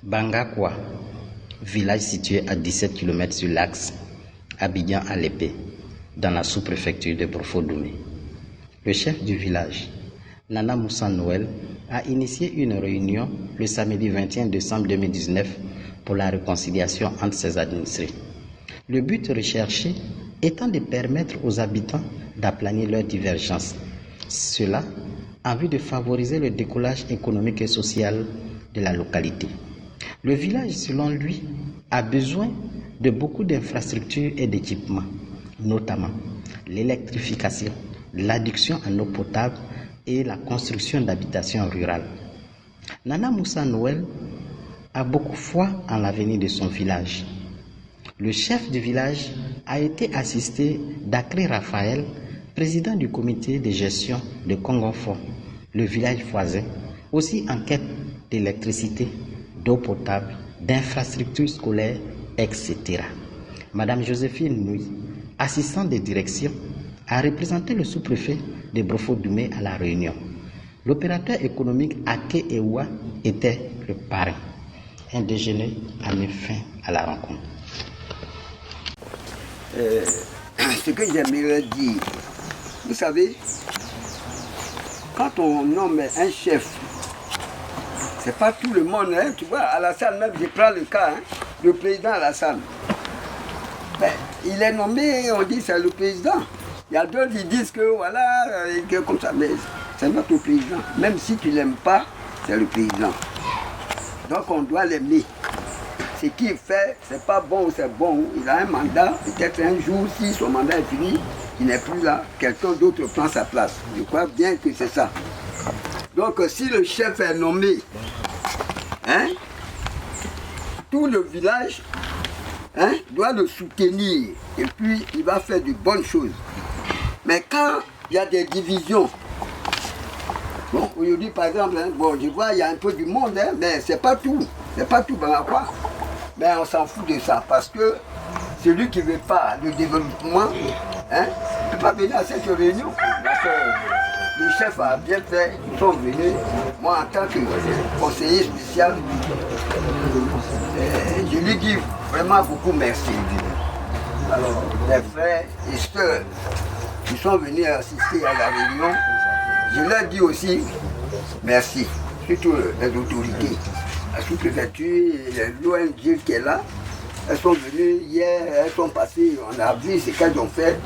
Bangakwa, village situé à 17 km sur l'axe Abidjan-Alépé, dans la sous-préfecture de Brofo-Doumé. Le chef du village, Nana Moussa Noël, a initié une réunion le samedi 21 décembre 2019 pour la réconciliation entre ses administrés. Le but recherché étant de permettre aux habitants d'aplanir leurs divergences. Cela en vue de favoriser le décollage économique et social de la localité. Le village, selon lui, a besoin de beaucoup d'infrastructures et d'équipements, notamment l'électrification, l'adduction en eau potable et la construction d'habitations rurales. Nana Moussa Noël a beaucoup foi en l'avenir de son village. Le chef du village a été assisté d'Akri Raphaël, président du comité de gestion de Congonfort, le village voisin, aussi en quête d'électricité, d'eau potable, d'infrastructures scolaires, etc. Madame Joséphine Nouy, assistante de direction, a représenté le sous-préfet de Brofo-Doumé à la réunion. L'opérateur économique Ake Ewa était le parrain. Un déjeuner a mis fin à la rencontre. Ce que j'aimerais dire, vous savez, quand on nomme un chef, c'est pas tout le monde, hein, tu vois, Alassane même, je prends le cas, hein, le président Alassane. Ben, il est nommé, on dit c'est le président. Il y a d'autres qui disent que voilà, que comme ça, mais c'est notre président. Même si tu ne l'aimes pas, c'est le président. Donc on doit l'aimer. Ce qu'il fait, c'est pas bon ou c'est bon. Il a un mandat, peut-être un jour, si son mandat est fini, il n'est plus là, quelqu'un d'autre prend sa place. Je crois bien que c'est ça. Donc si le chef est nommé, hein, tout le village, hein, doit le soutenir et puis il va faire de bonnes choses. Mais quand il y a des divisions, bon, aujourd'hui par exemple, hein, bon, je vois il y a un peu du monde, hein, mais c'est pas tout Bangakwa. Mais on s'en fout de ça parce que celui qui ne veut pas le développement, hein, ne peut pas venir à cette réunion. Donc, le chef a bien fait, ils sont venus. Moi, en tant que conseiller spécial, je lui dis vraiment beaucoup merci. Alors, les frères et sœurs qui sont venus assister à la réunion, je leur dis aussi merci, surtout les autorités. La sous-préfecture, l'ONG qui est là, elles sont venues hier, elles sont passées, on a vu ce qu'elles ont fait.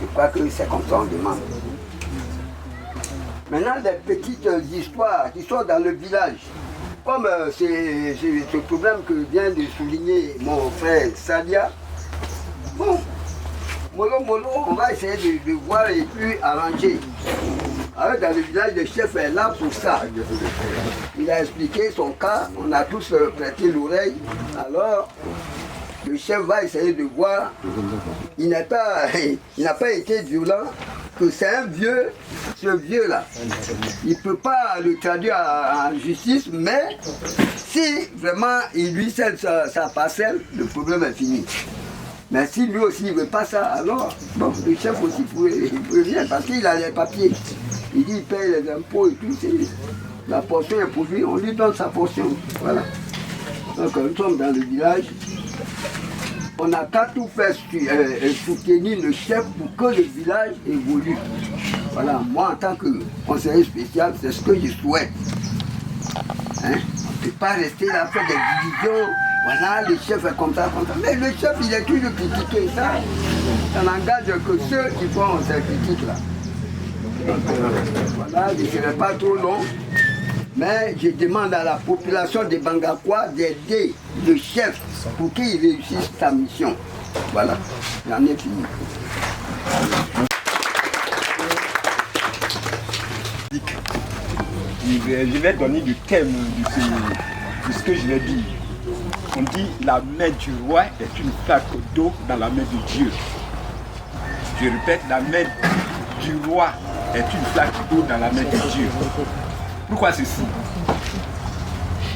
Je crois que c'est comme ça on demande. Maintenant, les petites histoires qui sont dans le village, comme c'est ce problème que vient de souligner mon frère Sadia, bon, mollo, on va essayer de voir et puis arranger. Alors, dans le village, le chef est là pour ça. Il a expliqué son cas, on a tous prêté l'oreille. Alors, le chef va essayer de voir. Il n'a pas été violent, que c'est un vieux, ce vieux-là. Il ne peut pas le traduire en justice, mais si vraiment il lui cède sa parcelle, le problème est fini. Mais si lui aussi ne veut pas ça, alors, bon, le chef aussi il peut rien parce qu'il a les papiers. Il dit qu'il paye les impôts et tout, la portion est pour lui, on lui donne sa portion. Voilà. Donc nous sommes dans le village. On n'a qu'à tout faire soutenir le chef pour que le village évolue. Voilà, moi en tant que conseiller spécial, c'est ce que je souhaite. Hein? On ne peut pas rester là, faire des divisions. Voilà, le chef est comme ça. Mais le chef, il est toujours critiqué. Ça n'engage que ceux qui font ces critiques-là. Donc, voilà, je ne serai pas trop long, mais je demande à la population de Bangakwa d'aider le chef pour qu'il réussisse sa mission. Voilà, j'en ai fini. Je vais donner le thème de ce que je vais dire. On dit la main du roi est une flaque d'eau dans la main de Dieu. Je répète, la main du roi est une flaque d'eau dans la main de Dieu. Pourquoi ceci?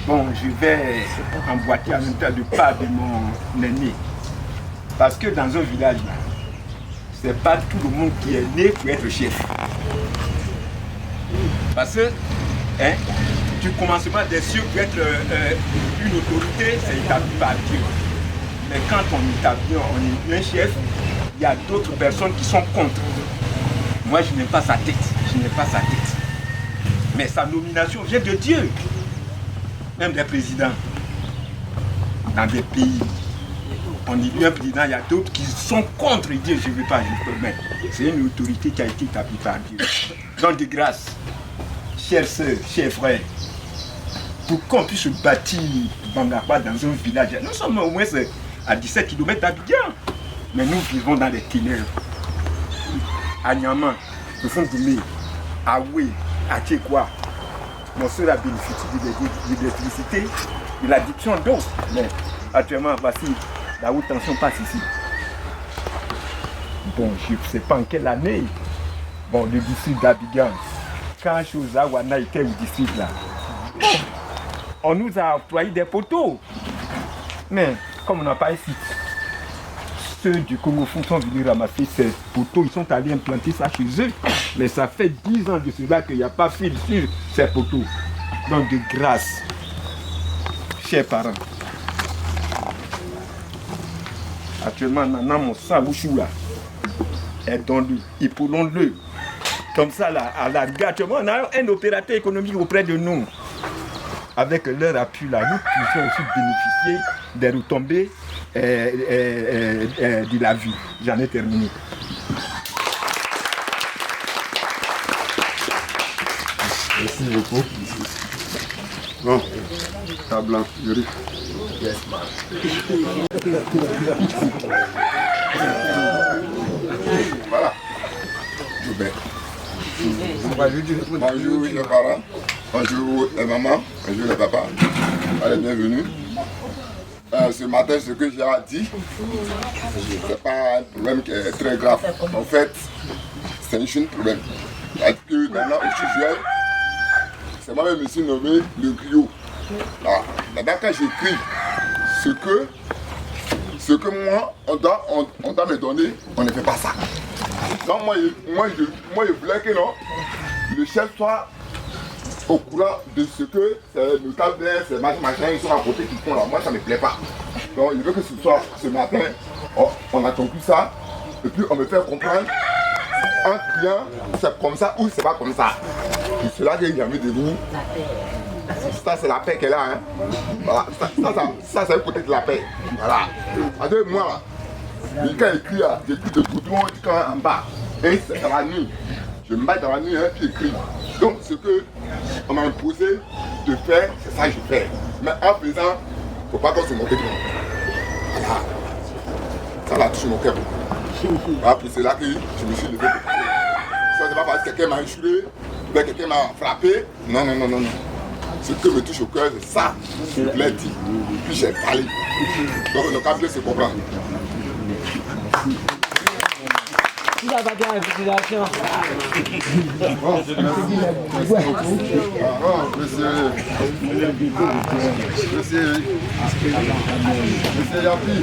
Bon, je vais emboîter en même temps le pas de mon aîné. Parce que dans un village, ce n'est pas tout le monde qui est né pour être chef. Parce que, hein, du commencement des cieux pour être une autorité, c'est établi par Dieu. Mais quand on est un chef, il y a d'autres personnes qui sont contre. Moi, je n'ai pas sa tête. Je n'ai pas sa tête. Mais sa nomination vient de Dieu. Même des présidents. Dans des pays, on élit un président, il y a d'autres qui sont contre Dieu. Je ne veux pas, je peux mettre. C'est une autorité qui a été établie par Dieu. Donc de grâce, chères sœurs, chers frères, pour qu'on puisse bâtir Bangakwa dans un village, nous sommes au moins à 17 km d'Abidjan, mais nous vivons dans les ténèbres. À Niaman, au fond de l'île, à Oué, à Tchekwa, mon soeur a bénéficié de l'électricité, de l'addiction d'eau. Mais actuellement, voici la haute tension passe ici. Bon, je ne sais pas en quelle année. Bon, le district d'Abidjan, quand Chosa Wana était au district là, on nous a employé des poteaux. Mais comme on n'a pas ici, ceux du Congo sont venus ramasser ces poteaux, ils sont allés implanter ça chez eux. Mais ça fait 10 ans de cela qu'il n'y a pas fil sur ces poteaux. Donc de grâce, chers parents, actuellement, Nana Moussa Bouchoua est dans lui, épaulons-le. Comme ça, là, à la rigueur, on a un opérateur économique auprès de nous. Avec leur appui, là, nous pouvons aussi bénéficier des retombées de la vie. J'en ai terminé. Merci beaucoup. Bon, ta blanc, Yuri. Yes, man. Voilà. Tout bien. Bonjour les parents, bonjour les mamans, bonjour les papas. Allez, bienvenue. Ce matin, ce que j'ai à dire, c'est pas un problème qui est très grave. En fait, c'est un problème. Parce que maintenant, au Chouchouel, c'est moi-même qui me suis nommé le griot. Maintenant, quand j'écris ce que moi, on doit me donner, on ne fait pas ça. Donc moi je voulais que non, le chef soit au courant de ce que c'est notable, c'est machin, ils sont à côté qui font là. Moi ça ne me plaît pas. Donc il veut que ce soit ce matin, on a compris ça, et puis on me fait comprendre en criant c'est comme ça ou c'est pas comme ça. C'est là qu'il y a mis de nous. Ça c'est la paix qu'elle a. Hein. Voilà. Ça c'est le côté de la paix. Voilà. À deux mois, quand il crie, j'écoute le boudron en bas. Et c'est dans la nuit. Je me bats dans la nuit et puis j'écris. Donc ce qu'on m'a imposé de faire, c'est ça que je fais. Mais en faisant, il ne faut pas qu'on se moque de moi. Voilà. Ça l'a touché mon cœur. Voilà, puis c'est là que je me suis levé. Ça c'est pas parce que quelqu'un m'a injuré, ou quelqu'un m'a frappé. Non. Ce que me touche au cœur, c'est ça. Je l'ai dit. Puis j'ai parlé. Donc on a bien se comprendre. Il va bien avec l'utilisation. Monsieur Yapi.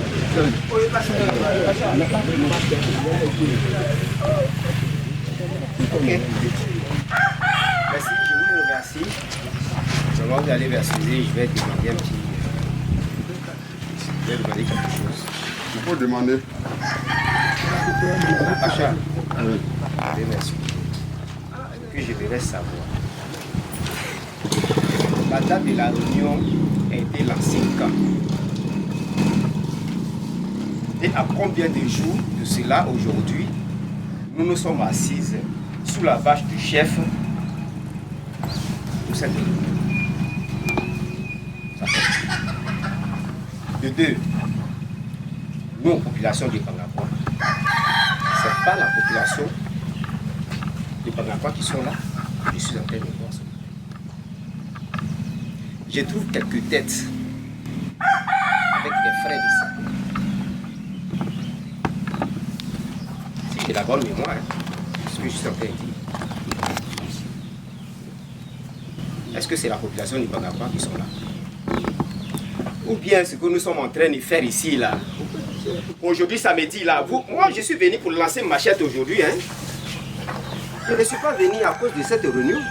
Ok. Merci, je vous remercie. Avant d'aller vers César, je vais demander un petit. Je vais demander quelque chose. Il faut demander. Pacha, oui. Merci. Ce que je voudrais savoir. La date de la réunion a été lancée quand? Et à combien de jours de cela aujourd'hui, nous nous sommes assises sous la vache du chef pour cette réunion? De deux, nous, population de Bangakwa, c'est pas la population de Bangakwa qui sont là. Je suis en train de voir ça. Je trouve quelques têtes avec des frères ici. Si j'ai la bonne mémoire, ce que je suis en train de dire. Est-ce que c'est la population de Bangakwa qui sont là? Ou bien ce que nous sommes en train de faire ici, là. Aujourd'hui, samedi, là. Moi, je suis venu pour lancer ma machette aujourd'hui. Hein. Je ne suis pas venu à cause de cette réunion.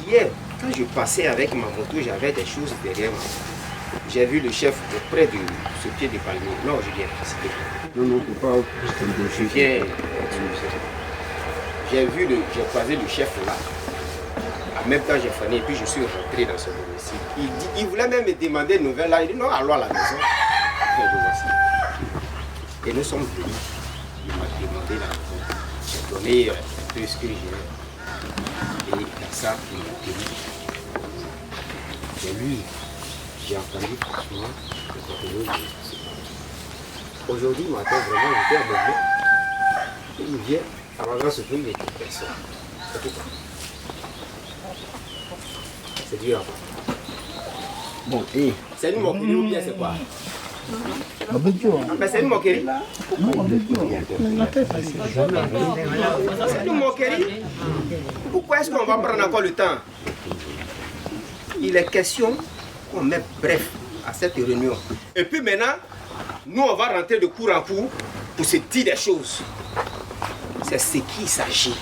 Hier, Quand je passais avec ma moto, j'avais des choses derrière moi. J'ai vu le chef auprès de ce pied de palmier. Non, je viens préciser. Non, faut pas. Je viens. J'ai croisé le chef là. En même temps, j'ai fané et puis je suis rentré dans ce domicile. Il voulait même me demander une nouvelle là. Il dit non, allons à la maison. Et nous sommes venus. Il m'a demandé la maison. J'ai donné un peu ce que j'ai. Et dans ça, il m'a tenu. Et lui, j'ai entendu franchement le contenu de aujourd'hui, matin, vraiment, j'étais à mon il vient, avant ce truc, il n'y a personne. C'est tout. C'est dur. Bon, et. C'est une moquerie ou bien c'est quoi? C'est une moquerie. C'est une moquerie. Pourquoi est-ce qu'on va prendre encore le temps? Il est question qu'on met bref à cette réunion. Et puis maintenant, nous on va rentrer de cours en cours pour se dire des choses. C'est ce qu'il s'agit.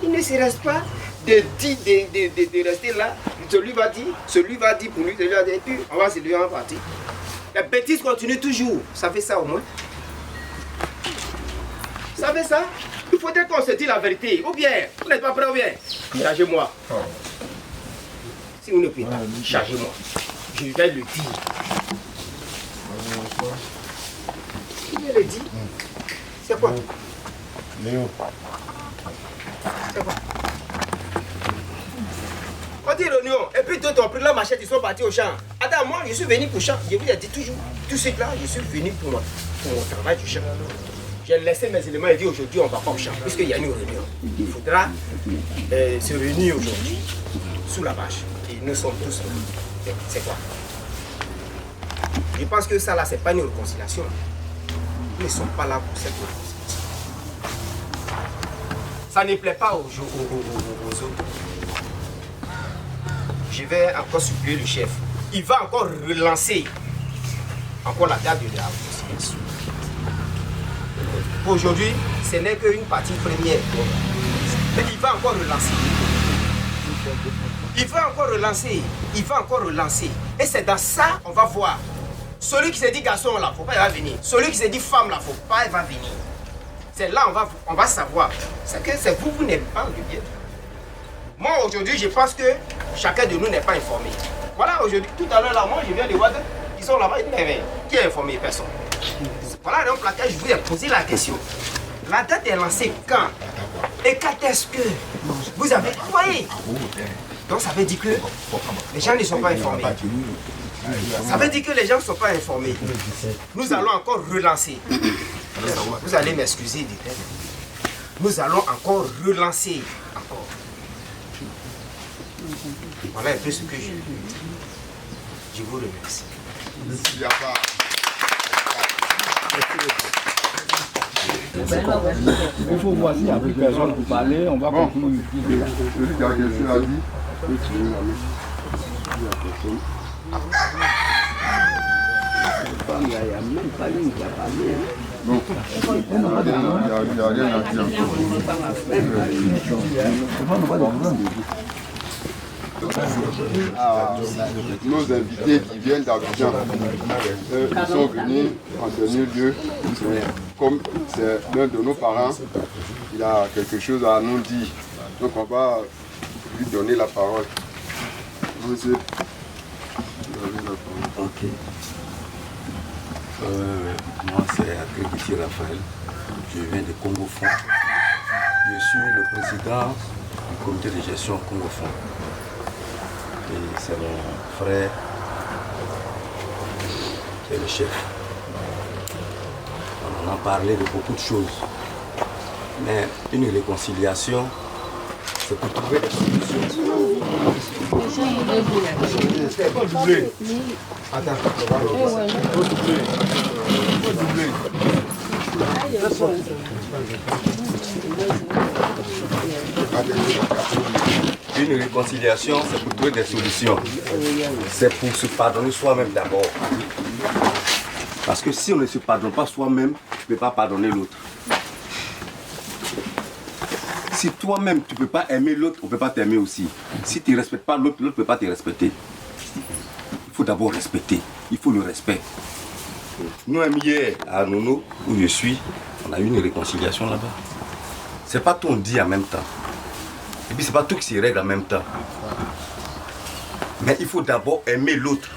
Il ne se reste pas de rester là. Celui va dire pour lui, celui va dire, et puis on va se lever en partie. La bêtise continue toujours. Vous savez ça au moins? Vous savez ça? Il faudrait qu'on se dise la vérité. Ou bien, vous n'êtes pas prêt ou bien? Chargez-moi. Si vous ne pouvez pas, chargez-moi. Je vais le dire. Il me le dit. C'est quoi? Léo. C'est quoi? On dit réunion, et puis d'autres ont pris la machette, ils sont partis au champ. Attends, moi je suis venu pour le champ. Je vous ai dit toujours, tout ce là, je suis venu pour mon travail du champ. J'ai laissé mes éléments et dit aujourd'hui on ne va pas au champ, puisqu'il y a une réunion. Il faudra se réunir aujourd'hui sous la bâche. Et nous sommes tous là. C'est quoi? Je pense que ça là, c'est pas une réconciliation. Ils ne sont pas là pour cette réconciliation. Ça ne plaît pas aux autres. Je vais encore supplier le chef. Il va encore relancer encore la date de la réconciliation. Aujourd'hui, ce n'est qu'une partie première. Mais il va encore relancer. Il va encore relancer. Il va encore relancer. Et c'est dans ça qu'on va voir. Celui qui s'est dit garçon là, faut pas, il va venir. Celui qui s'est dit femme là, faut pas, il va venir. C'est là on va savoir. C'est que c'est vous n'êtes pas du bien. Moi aujourd'hui, je pense que chacun de nous n'est pas informé. Voilà, aujourd'hui, tout à l'heure là, moi je viens de voir qu'ils sont là-bas, qui a informé personne. Voilà donc laquelle je vous ai posé la question. La date est lancée quand? Et quand est-ce que vous avez... Vous voyez? Donc ça veut dire que les gens ne sont pas informés. Ça veut dire que les gens ne sont pas informés. Nous allons encore relancer. Vous allez m'excuser du terme. Nous allons encore relancer. Encore. Voilà un peu ce que je vous remercie. Il faut voir s'il n'y a plus personne pour parler, on va conclure. Celui qui a quelque chose à dire. Il n'y a même pas lui qui a parlé. Non, il n'y a rien à dire encore. Nos invités qui viennent d'Abidjan, ils sont venus en dernier lieu. Comme c'est l'un de nos parents, il a quelque chose à nous dire. Donc on va lui donner la parole. Monsieur, ok. Moi c'est Akébiti Raphaël. Je viens de Congo Fonds. Je suis le président du comité de gestion Congo Fonds. Et c'est mon frère qui est le chef. On en a parlé de beaucoup de choses. Mais une réconciliation, c'est pour trouver des solutions. c'est pas doublé. Attends, Une réconciliation, c'est pour trouver des solutions. C'est pour se pardonner soi-même d'abord. Parce que si on ne se pardonne pas soi-même, on ne peut pas pardonner l'autre. Si toi-même tu ne peux pas aimer l'autre, on ne peut pas t'aimer aussi. Si tu ne respectes pas l'autre, l'autre ne peut pas te respecter. Il faut d'abord respecter. Il faut le respect. Nous-mêmes hier à Nono, où je suis, on a eu une réconciliation là-bas. C'est pas tout on dit en même temps. Et puis c'est pas tout qui se règle en même temps. Mais il faut d'abord aimer l'autre.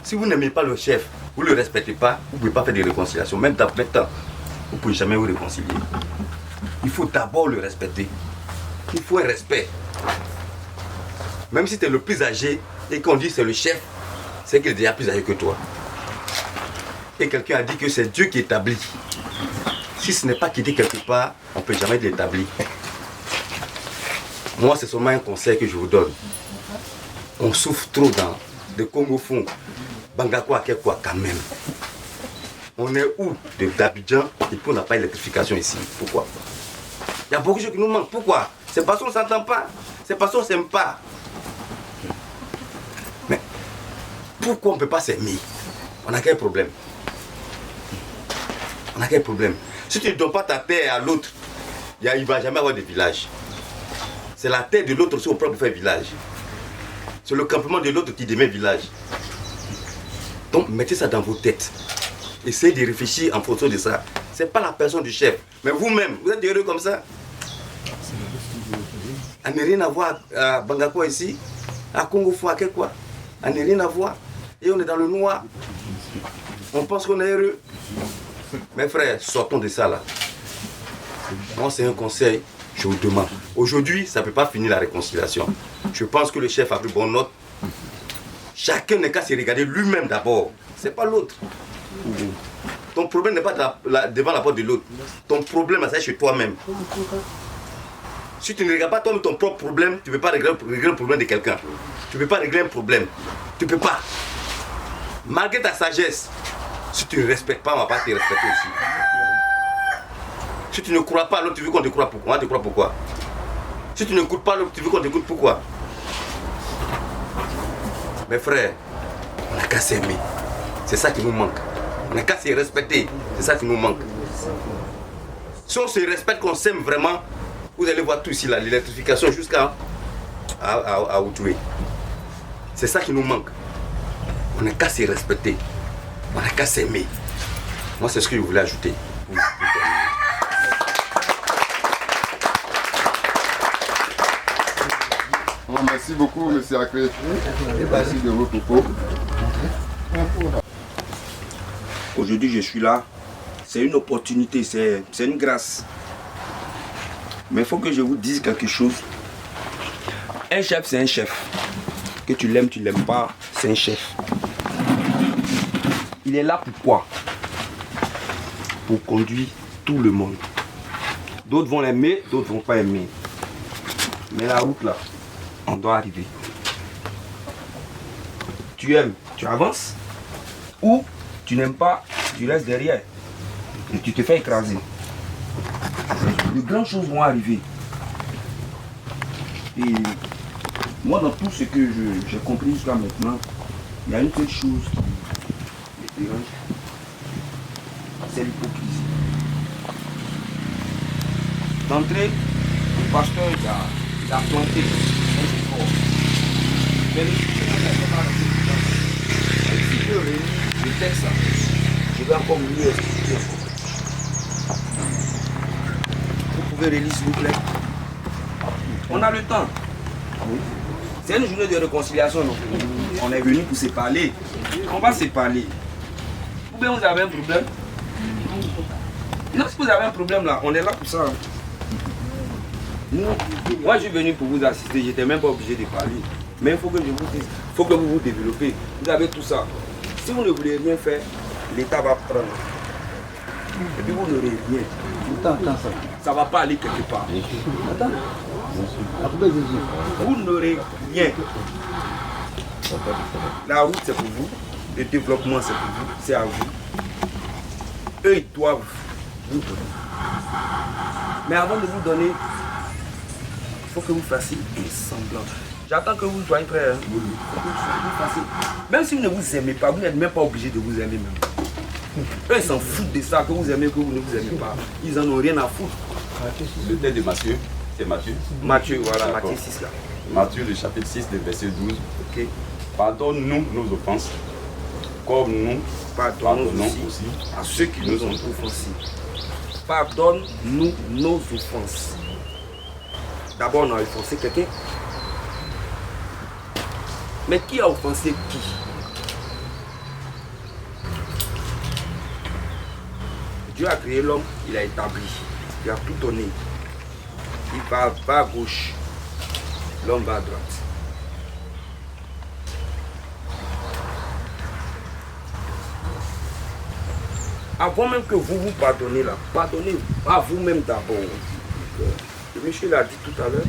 Si vous n'aimez pas le chef, vous ne le respectez pas, vous ne pouvez pas faire de réconciliation. Même dans 20 ans, vous ne pouvez jamais vous réconcilier. Il faut d'abord le respecter. Il faut un respect. Même si tu es le plus âgé et qu'on dit c'est le chef, c'est qu'il est déjà plus âgé que toi. Et quelqu'un a dit que c'est Dieu qui établit. Si ce n'est pas quitté quelque part, on ne peut jamais l'établir. Moi, c'est seulement un conseil que je vous donne. On souffre trop dans le Congo fond. Bangako quoi quand même. On est où d'Abidjan et puis on n'a pas d'électrification ici. Pourquoi? Il y a beaucoup de choses qui nous manquent. Pourquoi? C'est parce qu'on ne s'entend pas. C'est parce qu'on ne s'aime pas. Mais pourquoi on ne peut pas s'aimer? On a quel problème? On a quel problème? Si tu ne donnes pas ta terre à l'autre, il ne va jamais avoir de village. C'est la terre de l'autre aussi au propre fait village. C'est le campement de l'autre qui devient village. Donc mettez ça dans vos têtes. Essayez de réfléchir en fonction de ça. Ce n'est pas la personne du chef. Mais vous-même, vous êtes heureux comme ça? On n'a rien à voir à Bangako ici, à Congo Fou, à quoi? On n'a rien à voir. Et on est dans le noir. On pense qu'on est heureux. Mes frères, sortons de ça là. Moi, c'est un conseil, je vous demande. Aujourd'hui, ça ne peut pas finir la réconciliation. Je pense que le chef a pris bonne note. Chacun n'est qu'à se regarder lui-même d'abord. Ce n'est pas l'autre. Ton problème n'est pas devant la porte de l'autre. Ton problème, c'est chez toi-même. Si tu ne regardes pas toi-même ton propre problème, tu ne peux pas régler le problème de quelqu'un. Tu ne peux pas régler un problème. Tu ne peux pas. Malgré ta sagesse, si tu ne respectes pas, on ne va pas te respecter aussi. Si tu ne crois pas à l'autre, tu veux qu'on te croie pourquoi? On va te croire pourquoi? Si tu n'écoutes pas l'autre, tu veux qu'on t'écoute pourquoi? Mes frères, on n'a qu'à s'aimer. C'est ça qui nous manque. On n'a qu'à se respecter. C'est ça qui nous manque. Si on se respecte, qu'on s'aime vraiment, vous allez voir tout ici, l'électrification jusqu'à Outoué. C'est ça qui nous manque. On n'a qu'à se respecter. On n'a qu'à s'aimer. Moi, c'est ce que je voulais ajouter. Bon, merci beaucoup, M. Akré. Merci de vos propos. Aujourd'hui, je suis là. C'est une opportunité, c'est une grâce. Mais il faut que je vous dise quelque chose. Un chef, c'est un chef. Que tu l'aimes pas, c'est un chef. Il est là pourquoi? Pour conduire tout le monde. D'autres vont l'aimer, d'autres vont pas aimer. Mais la route là, on doit arriver. Tu aimes, tu avances. Ou tu n'aimes pas, tu restes derrière. Et tu te fais écraser. De grandes choses vont arriver. Et moi, dans tout ce que j'ai compris jusqu'à maintenant, il y a une seule chose qui me dérange, c'est l'hypocrisie. D'entrée, le pasteur il a planté un effort. Mais si je relis le texte, je vais encore mieux expliquer. Vous pouvez relire s'il vous plaît. On a le temps. C'est une journée de réconciliation. Non? On est venu pour se parler. On va se parler. Ou bien vous avez un problème? Non, si vous avez un problème là, on est là pour ça. Moi je suis venu pour vous assister, je n'étais même pas obligé de parler. Mais il faut que je vous dise, il faut que vous vous développez. Vous avez tout ça. Si vous ne voulez rien faire, l'État va prendre. Et puis vous n'aurez rien. Ça ne va pas aller quelque part. Vous n'aurez rien. La route c'est pour vous, le développement c'est pour vous, c'est à vous. Eux ils doivent vous donner. Mais avant de vous donner, il faut que vous fassiez un semblant. J'attends que vous soyez prêts. Hein. Même si vous ne vous aimez pas, vous n'êtes même pas obligé de vous aimer même. Eux ils s'en foutent de ça, que vous aimez, que vous ne vous aimez pas. Ils n'en ont rien à foutre. Le tête de Mathieu, C'est Matthieu. Matthieu, voilà, D'accord. Matthieu 6 là. Matthieu, le chapitre 6, le verset 12. Ok. Pardonne-nous nos offenses, comme nous Pardonnons pardonnons aussi aussi à ceux qui nous ont offensés. Pardonne-nous nos offenses. D'abord, on a offensé quelqu'un. Mais qui a offensé qui? Dieu a créé l'homme, il a établi, il a tout donné. Il va à gauche, l'homme va à droite. Avant même que vous vous pardonnez là, pardonnez à vous-même d'abord. Le monsieur l'a dit tout à l'heure,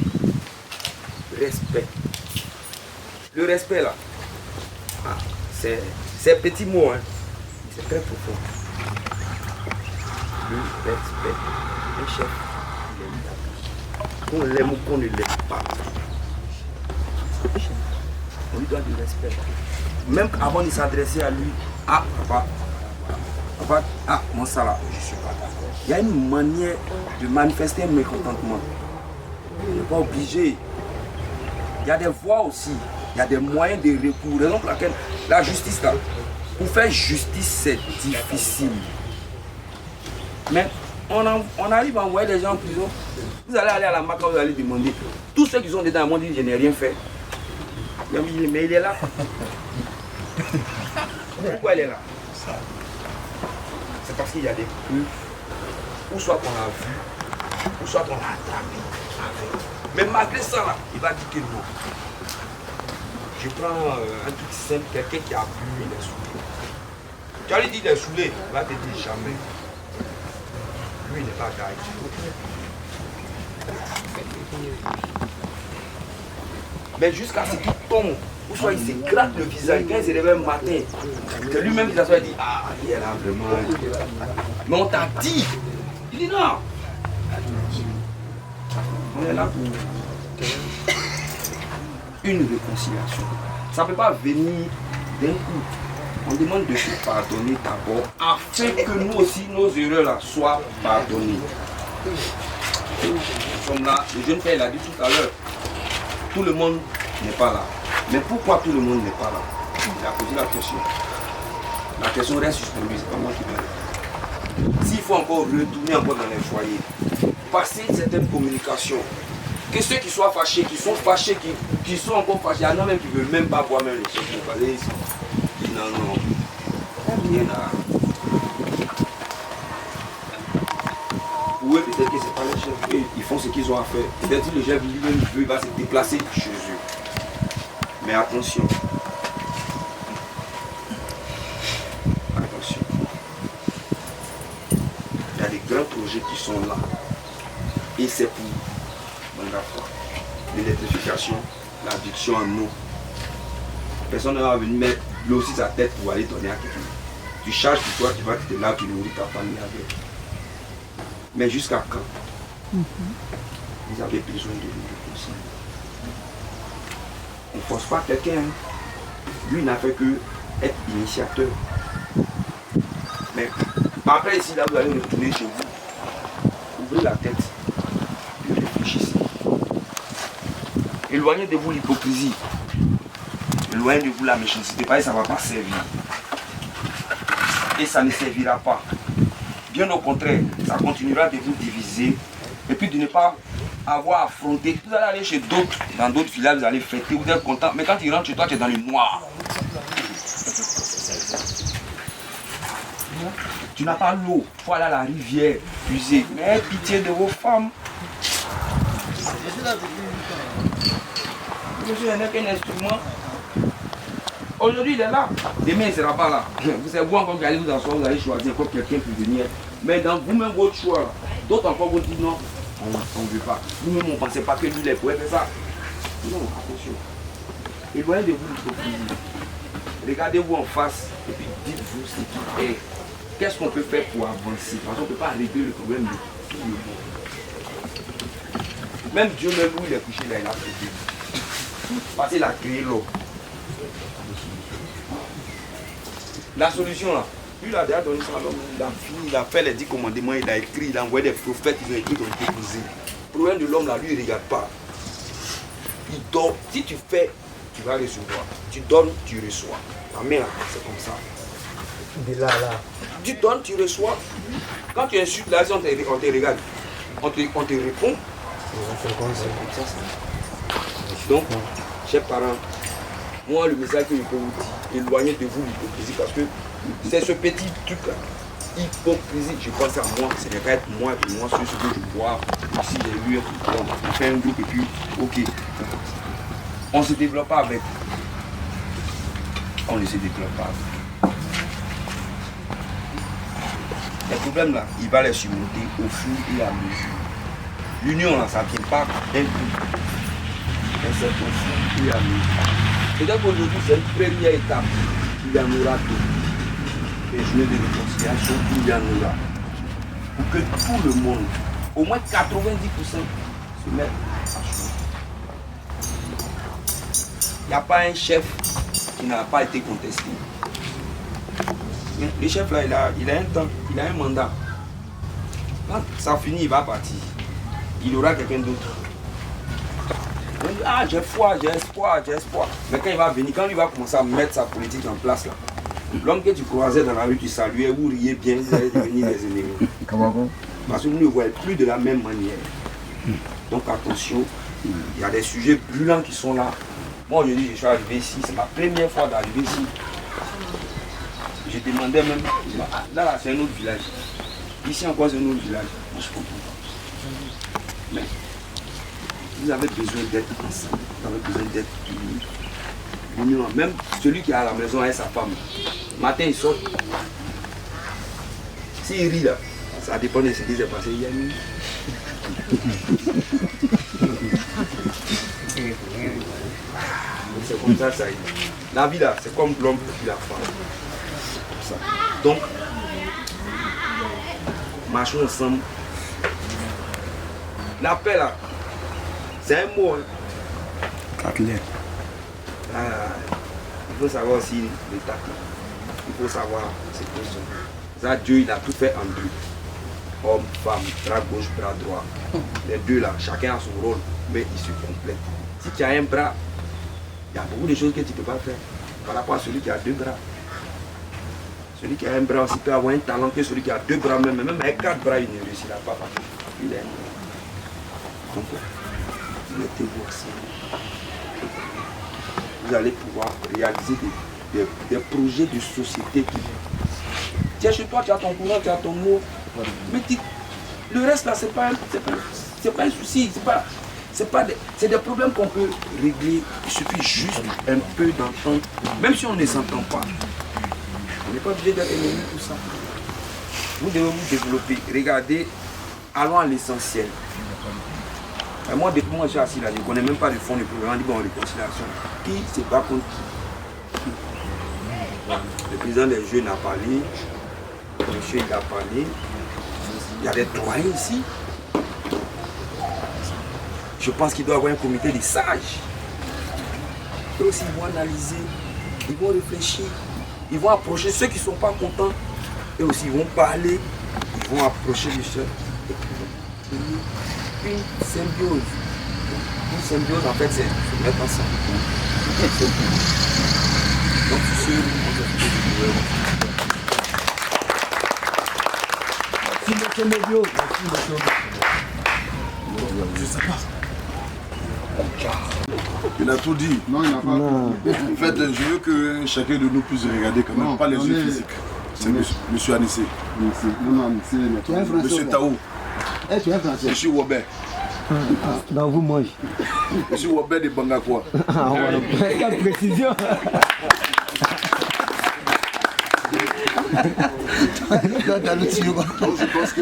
respect. Le respect là, c'est petit mot, hein. C'est très profond. Le respect. Un chef, il est établi. Qu'on l'aime ou qu'on ne l'aime pas, on lui doit du respect. Même avant de s'adresser à lui, ah papa, ah mon ça là, je suis pas d'accord. Il y a une manière de manifester un mécontentement. On n'est pas obligé. Il y a des voies aussi, il y a des moyens de recours. Raison pour laquelle la justice là, pour faire justice c'est difficile. Mais on arrive à envoyer des gens en prison. Vous allez aller à la MAC, vous allez demander. Tous ceux qui sont dedans, ils m'ont dit je n'ai rien fait. Mais il est là. Pourquoi il est là? C'est parce qu'il y a des preuves, ou soit qu'on a vu, ou soit qu'on a attrapé. Mais malgré ça, là, il va dire que non. Je prends un truc simple, quelqu'un qui a bu, il est saoulé. Tu vas lui dire qu'il est saoulé, il va te dire jamais. Lui, il n'est pas gars. Mais jusqu'à ce qu'il tombe, ou soit il se gratte le visage, quand il se réveille le matin, que lui-même il s'assoit et dit ah, il est là vraiment. Mais on t'a dit. Il dit non. On est là pour une réconciliation. Ça ne peut pas venir d'un coup. On demande de se pardonner d'abord, afin que nous aussi, nos erreurs là, soient pardonnées. Nous sommes là, le jeune frère l'a dit tout à l'heure, tout le monde n'est pas là. Mais pourquoi tout le monde n'est pas là? Il a posé la question. La question reste suspendue, c'est pas moi qui vais répondre. S'il faut encore retourner encore dans les foyers, passer certaines communications, que ceux qui soient fâchés, qui sont fâchés, qui sont encore fâchés, il y en a même qui ne veulent même pas boire même le chef de palais ici. Non, non. Rien à... Pour eux, peut-être que ce n'est pas les chefs. Ils font ce qu'ils ont à faire. Peut-être que le chef lui-même il va se déplacer chez eux. Mais attention. Attention. Il y a des grands projets qui sont là. Et c'est pour l'électrification, l'adduction en eau. Personne ne va venir mettre lui aussi sa tête pour aller donner à quelqu'un. Tu charges pour toi, tu vas te là, tu nourris ta famille avec. Mais jusqu'à quand vous avez besoin de vous réconcilier. On ne force pas quelqu'un. Lui n'a fait que être initiateur. Mais après ici, là, vous allez retourner chez vous. Ouvrez la tête. Et réfléchissez. Éloignez de vous l'hypocrisie. Éloignez de vous la méchanceté. Parce que ça ne va pas servir. Et ça ne servira pas. Bien au contraire, ça continuera de vous diviser. Et puis de ne pas avoir affronté. Vous allez aller chez d'autres, dans d'autres villages, vous allez fêter, vous êtes content. Mais quand tu rentres chez toi, tu es dans le noir. Tu n'as pas l'eau. Il faut aller à la rivière, puiser. Mais ayez pitié de vos femmes. Monsieur n'est qu'un instrument. Aujourd'hui, il est là. Demain, il ne sera pas là. Vous savez, vous encore qui allez vous asseoir, vous allez choisir encore quelqu'un pour venir. Mais dans vous-même, votre choix, d'autres encore vous disent non, on ne veut pas. Nous-mêmes, on ne pensait pas que lui, il pouvait faire ça. Non, attention. Éloignez de vous l'hypocrisie. Regardez-vous en face et puis dites-vous ce qui est. Qu'est-ce qu'on peut faire pour avancer? Parce qu'on ne peut pas régler le problème de tout le monde. Même Dieu, même où il est couché là, il a fait. Parce qu'il a créé l'eau. La solution là, lui il a déjà donné ça à l'homme. Il a fini, il a fait les 10 commandements, il a écrit, il a envoyé des prophètes, ils ont écrit, ils ont été posés. problème de l'homme là, lui, il ne regarde pas. Il donne. Si tu fais, tu vas recevoir. Tu donnes, tu reçois. La main, c'est comme ça. De là, là. Tu donnes, tu reçois. Quand tu insultes, là, on te regarde. On te répond. C'est comme ça. Donc, chers parents, moi, le message que je peux vous dire, éloignez de vous l'hypocrisie, parce que c'est ce petit truc-là. Hypocrisie, je pense à moi, ce n'est pas être moi et moi sur ce que je vois. Ici, j'ai lu, on fait un groupe et puis, ok. On ne se développe pas avec. On ne se développe pas avec. Les problèmes là, il va les surmonter au fur et à mesure. L'union là, ça ne vient pas d'un coup. Mais c'est au fur et à mesure. Et donc aujourd'hui, c'est une première étape. Il y en aura d'autres. Les journées de réconciliation, il y en aura. Pour que tout le monde, au moins 90%, se mette à chaud. Il n'y a pas un chef qui n'a pas été contesté. Mais le chef là, il a un temps, il a un mandat. Quand ça finit, il va partir. Il aura quelqu'un d'autre. On dit, ah, j'ai foi, j'ai espoir. Mais quand il va venir, quand il va commencer à mettre sa politique en place là, l'homme que tu croisais dans la rue, tu saluais, vous riez bien, vous allez devenir des ennemis. Parce que vous ne le voyez plus de la même manière. Donc attention, il y a des sujets brûlants qui sont là. Moi aujourd'hui, je suis arrivé ici, c'est ma première fois d'arriver ici. Je demandais même, là c'est un autre village. Ici encore c'est un autre village. Moi je comprends pas. Mais vous avez besoin d'être ensemble, vous avez besoin d'être unis. Même celui qui est à la maison avec sa femme, matin il sort. S'il rit là, ça dépend de ce qui s'est passé hier nuit. C'est comme ça, ça y est. La vie là, c'est comme l'homme et la femme. Ça. Donc, marchons ensemble. La paix là, c'est un mot. Hein. Ah, il faut savoir aussi le tact. Il faut savoir ses questions. Ça, Dieu, il a tout fait en deux. Homme, femme, bras gauche, bras droit. Les deux là, chacun a son rôle, mais ils se complètent. Si tu as un bras, il y a beaucoup de choses que tu ne peux pas faire par rapport à celui qui a deux bras. Celui qui a un bras aussi peut avoir un talent que celui qui a deux bras, même avec 4 bras, il ne réussira pas parce qu'il est un. Donc, mettez-vous ensemble. Vous allez pouvoir réaliser des projets de société qui. Tiens, chez toi, tu as ton courant, tu as ton mot. Mais le reste là, c'est pas un souci. C'est des problèmes qu'on peut régler. Il suffit juste un peu d'entendre. Même si on ne s'entend pas. On n'est pas obligé d'être ennemi pour ça. Vous devez vous développer. Regardez, allons à l'essentiel. Moi, depuis moi, je suis assis là, je ne connais même pas le fond du programme. On dit bon, réconciliation. Qui se bat contre qui? Le président des jeunes a parlé. Monsieur il a parlé. Il y a des doyens ici. Je pense qu'il doit y avoir un comité de sages. Eux aussi, ils vont analyser, ils vont réfléchir, ils vont approcher ceux qui ne sont pas contents. Eux aussi, ils vont parler, ils vont approcher les chefs. Une symbiose. Une symbiose, en fait, c'est se mettre ensemble. Donc, c'est ce Merci, monsieur Médio. Je sais pas. Il a tout dit. Non, il n'a pas. En fait, je veux que chacun de nous puisse regarder quand même, pas les yeux physiques. C'est monsieur Anissé. Non, tu es un Français. Monsieur Taou. Tu es un Français. Monsieur Wobé. Non, vous mangez. Monsieur Wobé de Bangakwa. Ah, ouais, quelle précision. Donc, je pense que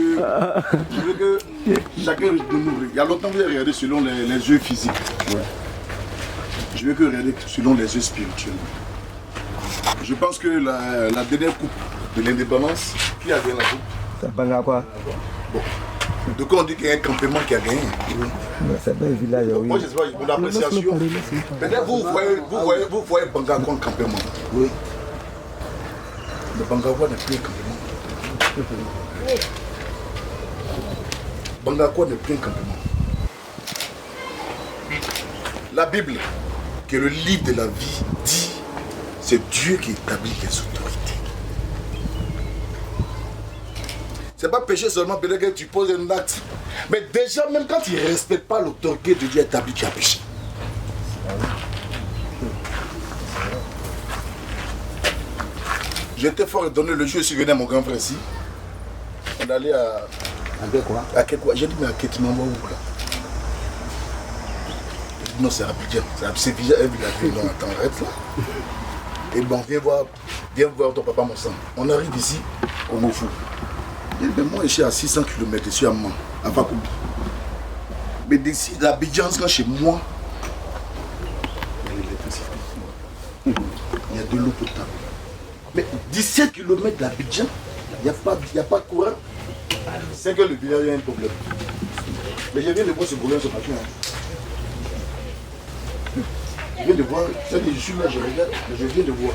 je veux que chacun de nous, il y a longtemps que vous avez regardé selon les yeux physiques. Ouais. Je veux que vous regardez selon les yeux spirituels. Je pense que la dernière coupe de l'indépendance, qui a gagné la coupe? C'est Bangakwa. Bon. Donc on dit qu'il y a un campement qui a gagné. Oui. C'est pas un village, oui. Moi je sais pas, mon appréciation. Peut-être vous voyez Bangakwa comme campement. Oui. Le Bangakwa n'est plus un campement. Bangakwa n'est plus un campement. La Bible, qui est le livre de la vie, dit c'est Dieu qui établit les autorités. C'est pas péché seulement peut-être que tu poses un acte. Mais déjà, même quand tu ne respectes pas l'autorité de Dieu établie, tu as péché. J'étais fort étonné le jour où je suis venu à mon grand frère ici. On allait à Kekwa. J'ai dit, mais à Kekwa, où là? Non, c'est Abidjan. C'est déjà un village. Non, attends, arrête là. Et bon, viens voir ton papa, mon sang. On arrive ici, au Mofou. Il dit, mais moi, je suis à 600 km, je suis à Mans, à Vakoubi. Mais d'ici, d'Abidjan, chez moi, il y a l'électricité. Il y a de l'eau potable. Mais 17 km d'Abidjan, il n'y a pas de courant. C'est que le village a un problème. Mais je viens de voir ce problème ce matin. Je viens de voir, c'est-à-dire je suis là, je regarde, mais je viens de voir.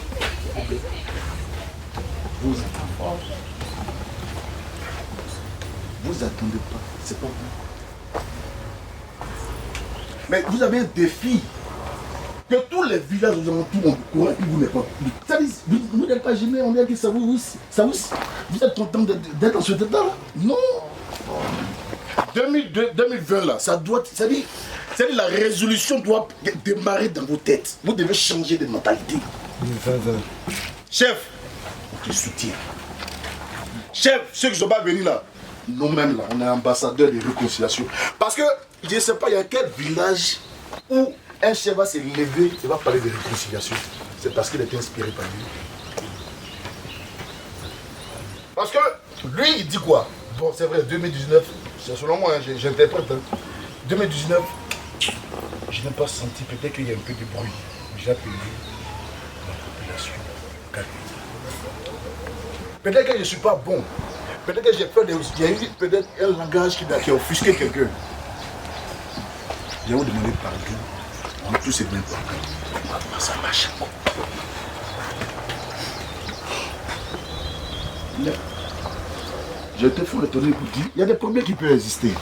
Vous attendez pas, c'est pas vous. Mais vous avez un défi. Que tous les villages aux alentours ont du courant et vous n'êtes pas. Vous n'êtes pas gêné, on est dit ça vous êtes content d'être dans ce état-là? Non. 2020 là, ça doit. C'est-à-dire la résolution doit démarrer dans vos têtes. Vous devez changer de mentalité. Chef, on te soutient. Chef, ceux qui ne sont pas venus là, nous-mêmes là, on est ambassadeurs de réconciliation. Parce que, je ne sais pas, il y a quel village où un chef va se lever et va parler de réconciliation. C'est parce qu'il est inspiré par lui. Parce que lui, il dit quoi? Bon, c'est vrai, 2019, c'est selon moi, j'interprète. 2019, je n'ai pas senti, peut-être qu'il y a un peu de bruit. J'ai appelé la population. Peut-être que je ne suis pas bon. Peut-être que j'ai peur de. Il y a eu peut-être un langage qui a offusqué quelqu'un. Je vais vous demander pardon. On est tous les mêmes pardon. Ça marche encore. J'ai été fort étonné pour dire. Il y a des problèmes qui peuvent exister.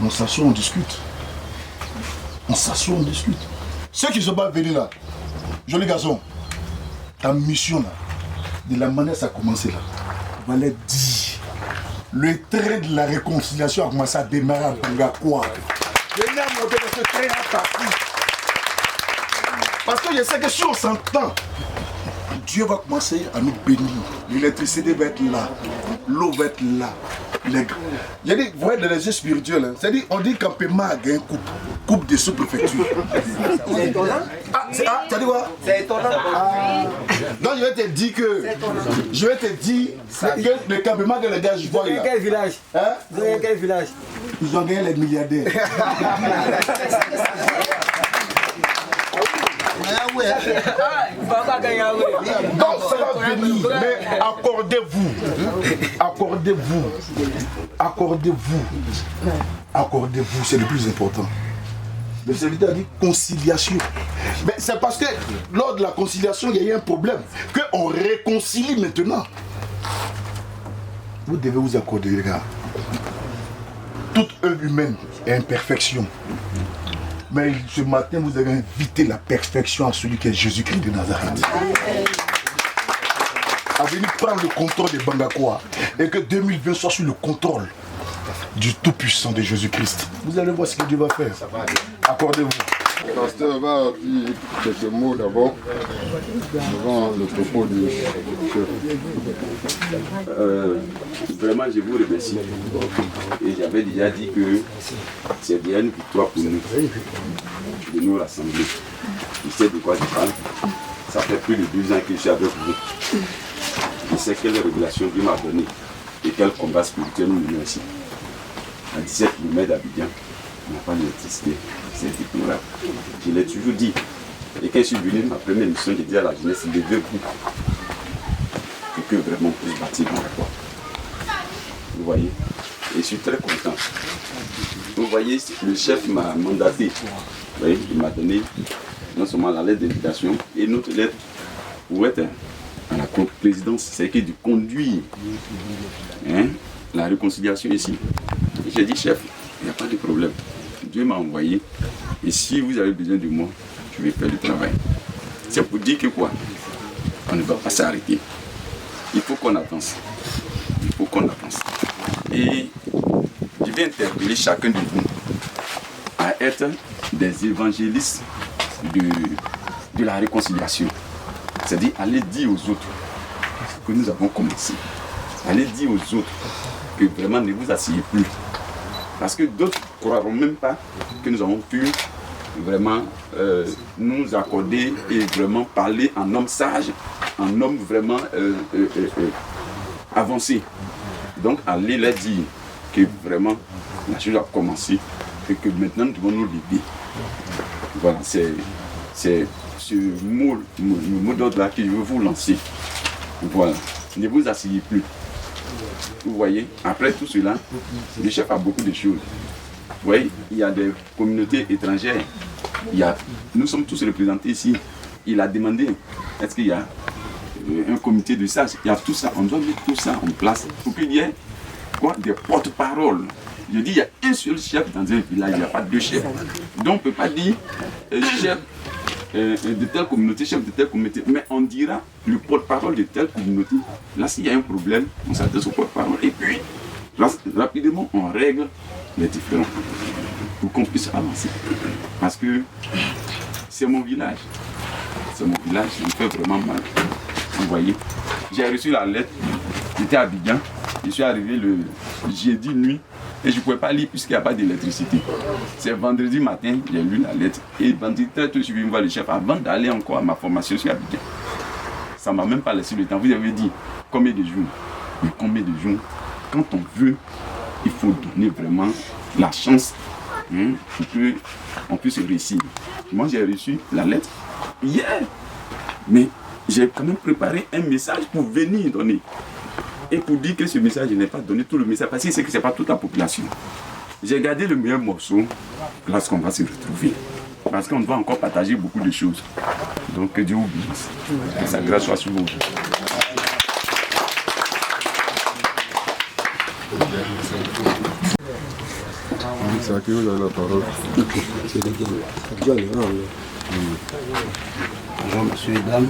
On s'assoit, on discute. On s'assoit, on discute. Ceux qui ne sont pas venus là, joli garçon, ta mission là, de la manière ça a commencé là, on va leur dire, le train de la réconciliation a commencé à démarrer à Bangakwa. Venez à monter dans ce train à parti. Parce que je sais que si on s'entend, Dieu va commencer à nous bénir. L'électricité va être là, l'eau va être là. J'ai dit, vous voyez dans les yeux spirituels, hein, c'est-à-dire, on dit qu'un paiement a gagné coupe de sous-préfecture. C'est étonnant. T'as dit quoi? C'est étonnant. Non, je vais te dire que. Je vais te dire que le campement que les gars, je vois. Vous avez quel village? Hein? Vous avez quel village? Ils ont gagné les milliardaires. Donc ça va venir, mais accordez-vous, c'est le plus important. Le serviteur a dit conciliation. Mais c'est parce que lors de la conciliation, il y a eu un problème, qu'on réconcilie maintenant. Vous devez vous accorder, les gars. Toute œuvre humaine est imperfection. Mais ce matin, vous avez invité la perfection à celui qui est Jésus-Christ de Nazareth. À venir prendre le contrôle de Bangakwa et que 2020 soit sous le contrôle du Tout-Puissant de Jésus-Christ. Vous allez voir ce que Dieu va faire. Accordez-vous. Le pasteur va dire quelques mots d'abord, devant le propos du chef. Vraiment, je vous remercie. Et j'avais déjà dit que c'est bien une victoire pour nous, de nous rassembler. Je sais de quoi je parle. Ça fait plus de 12 ans que je suis avec vous. Je sais quelle révélation Dieu m'a donnée et quel combat spirituel nous menons ici. À 17 km d'Abidjan, on n'a pas d'électricité. C'est déplorable. Je l'ai toujours dit. Et quand je suis venu, ma première mission, j'ai dit à la jeunesse, levez-vous. Et que vraiment on puisse bâtir dans la foi. Vous voyez? Et je suis très content. Vous voyez, le chef m'a mandaté. Vous voyez, il m'a donné non seulement la lettre d'invitation et notre lettre pour être à la présidence, c'est que de conduire la réconciliation ici. J'ai dit, chef, il n'y a pas de problème. Dieu m'a envoyé. Et si vous avez besoin de moi, je vais faire le travail. C'est pour dire que quoi? On ne va pas s'arrêter. Il faut qu'on avance. Il faut qu'on avance. Et je vais interpeller chacun de vous à être des évangélistes de la réconciliation. C'est-à-dire aller dire aux autres que nous avons commencé. Allez dire aux autres que vraiment ne vous asseyez plus. Parce que d'autres ne croiront même pas que nous avons pu vraiment nous accorder et vraiment parler en homme sage, en homme vraiment avancé. Donc allez leur dire que vraiment la chose a commencé et que maintenant nous devons nous lever. Voilà, c'est ce mot d'ordre-là que je veux vous lancer. Voilà, ne vous asseyez plus. Vous voyez, après tout cela, le chef a beaucoup de choses. Vous voyez, il y a des communautés étrangères. Nous sommes tous représentés ici. Il a demandé, est-ce qu'il y a un comité de sages? Il y a tout ça, on doit mettre tout ça en place pour qu'il y ait des porte-paroles. Je dis, il y a un seul chef dans un village, il n'y a pas deux chefs. Donc on ne peut pas dire chef de telle communauté, chef de telle communauté, mais on dira le porte-parole de telle communauté. Là, s'il y a un problème, on s'adresse au porte-parole. Et puis, rapidement, on règle les différends pour qu'on puisse avancer. Parce que c'est mon village. C'est mon village, ça me fait vraiment mal. Vous voyez, j'ai reçu la lettre, j'étais à Abidjan, je suis arrivé le jeudi nuit et je ne pouvais pas lire puisqu'il n'y a pas d'électricité. C'est vendredi matin, j'ai lu la lettre et vendredi très tôt, je suis venu voir le chef avant d'aller encore à ma formation sur Abidjan. Ça ne m'a même pas laissé le temps. Vous avez dit combien de jours? Mais combien de jours? Quand on veut, il faut donner vraiment la chance pour qu'on puisse réussir. Moi, j'ai reçu la lettre hier, mais j'ai quand même préparé un message pour venir donner. Et pour dire que ce message, je n'ai pas donné tout le message, parce que c'est que ce n'est pas toute la population. J'ai gardé le meilleur morceau lorsqu'on va se retrouver. Parce qu'on doit encore partager beaucoup de choses. Donc que Dieu vous bénisse. Que sa grâce soit sur vous. C'est à qui vous avez la parole? Ok, c'est les gars. Bonjour monsieur et dames,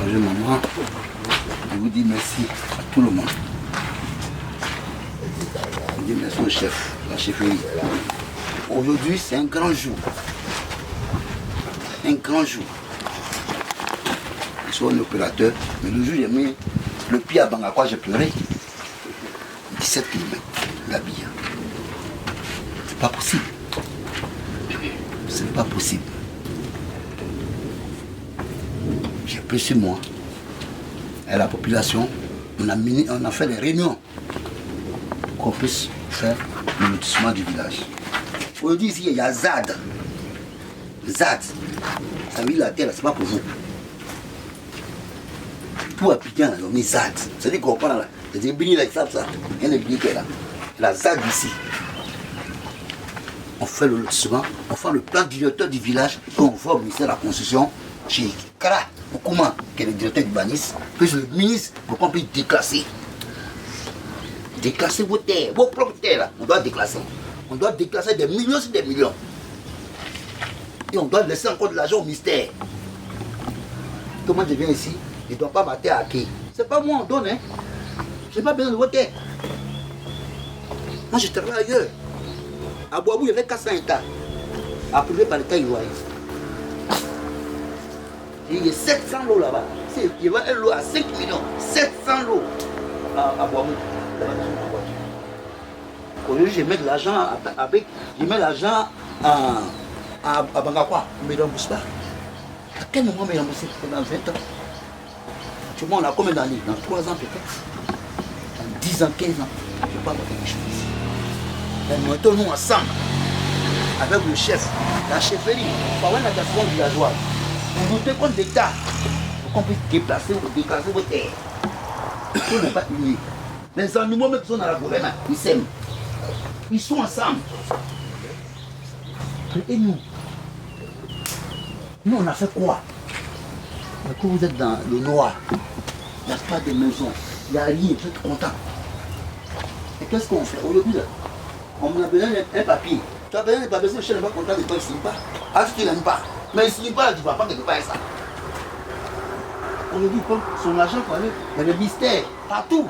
bonjour maman. Je vous dis merci à tout le monde. Je dis merci au chef, la chefferie. Aujourd'hui, c'est un grand jour. Un grand jour. Je suis un opérateur, mais le jour où j'ai mis le pied à Bangakwa, j'ai pleuré. 17 km d'Abidjan. C'est pas possible. C'est pas possible. J'ai pris sur moi. Et la population, on a fait des réunions pour qu'on puisse faire le lotissement du village. Aujourd'hui, ici, il y a ZAD. ZAD. Ça veut dire la terre, c'est pas pour vous. Tout Abidjan, on a mis ZAD. C'est-à-dire qu'on prend là. C'est-à-dire béni là, ils savent ça. Il y a des bénis qui est là. La ZAD ici. On fait le lotissement, on fait le plan directeur du village, et on va au ministère de la Construction chez Kara Okuma, qui est le directeur du Banis, puis le ministre pour qu'on puisse déclasser. Déclasser vos terres, vos propres terres là, on doit déclasser. On doit déclasser des millions sur des millions. Et on doit laisser encore de l'argent au ministère. Comment je viens ici, je ne dois pas ma terre à qui? C'est pas moi on donne, hein. Je n'ai pas besoin de vos terres. Moi je travaille ailleurs. À Boabou, il y avait 400 hectares, approuvé par l'État ivoirien. Il y a 700 lots là-bas. Il y avait un lot à 5 millions. 700 lots à Boabou. Aujourd'hui, je mets de l'argent avec. Je mets l'argent à Bangakwa. On ne me rembourse pas. À quel moment on me rembourse? Dans 20 ans. Tu vois, on a combien d'années? Dans 3 ans peut-être. Dans 10 ans, 15 ans. Je ne peux pas avoir quelque chose. Nous mettons-nous ensemble avec le chef, la chefferie, par une association villageoise, pour lutter contre l'État, pour qu'on puisse déplacer vos terres. On n'est pas unis. Les animaux même qui sont dans la gouvernement, ils s'aiment. Ils sont ensemble. Et nous on a fait quoi? Quand vous êtes dans le noir, il n'y a pas de maison, il n'y a rien, vous êtes content. Et qu'est-ce qu'on fait aujourd'hui là? On a besoin d'un papier. Tu as besoin de pas besoin, je ne sais pas content de toi, il ne signe pas. Ah, si tu n'aimes pas. Mais il ne signe pas, tu ne vas pas quelque part ça. On lui dit comme son argent pour aller dans le mystère, partout.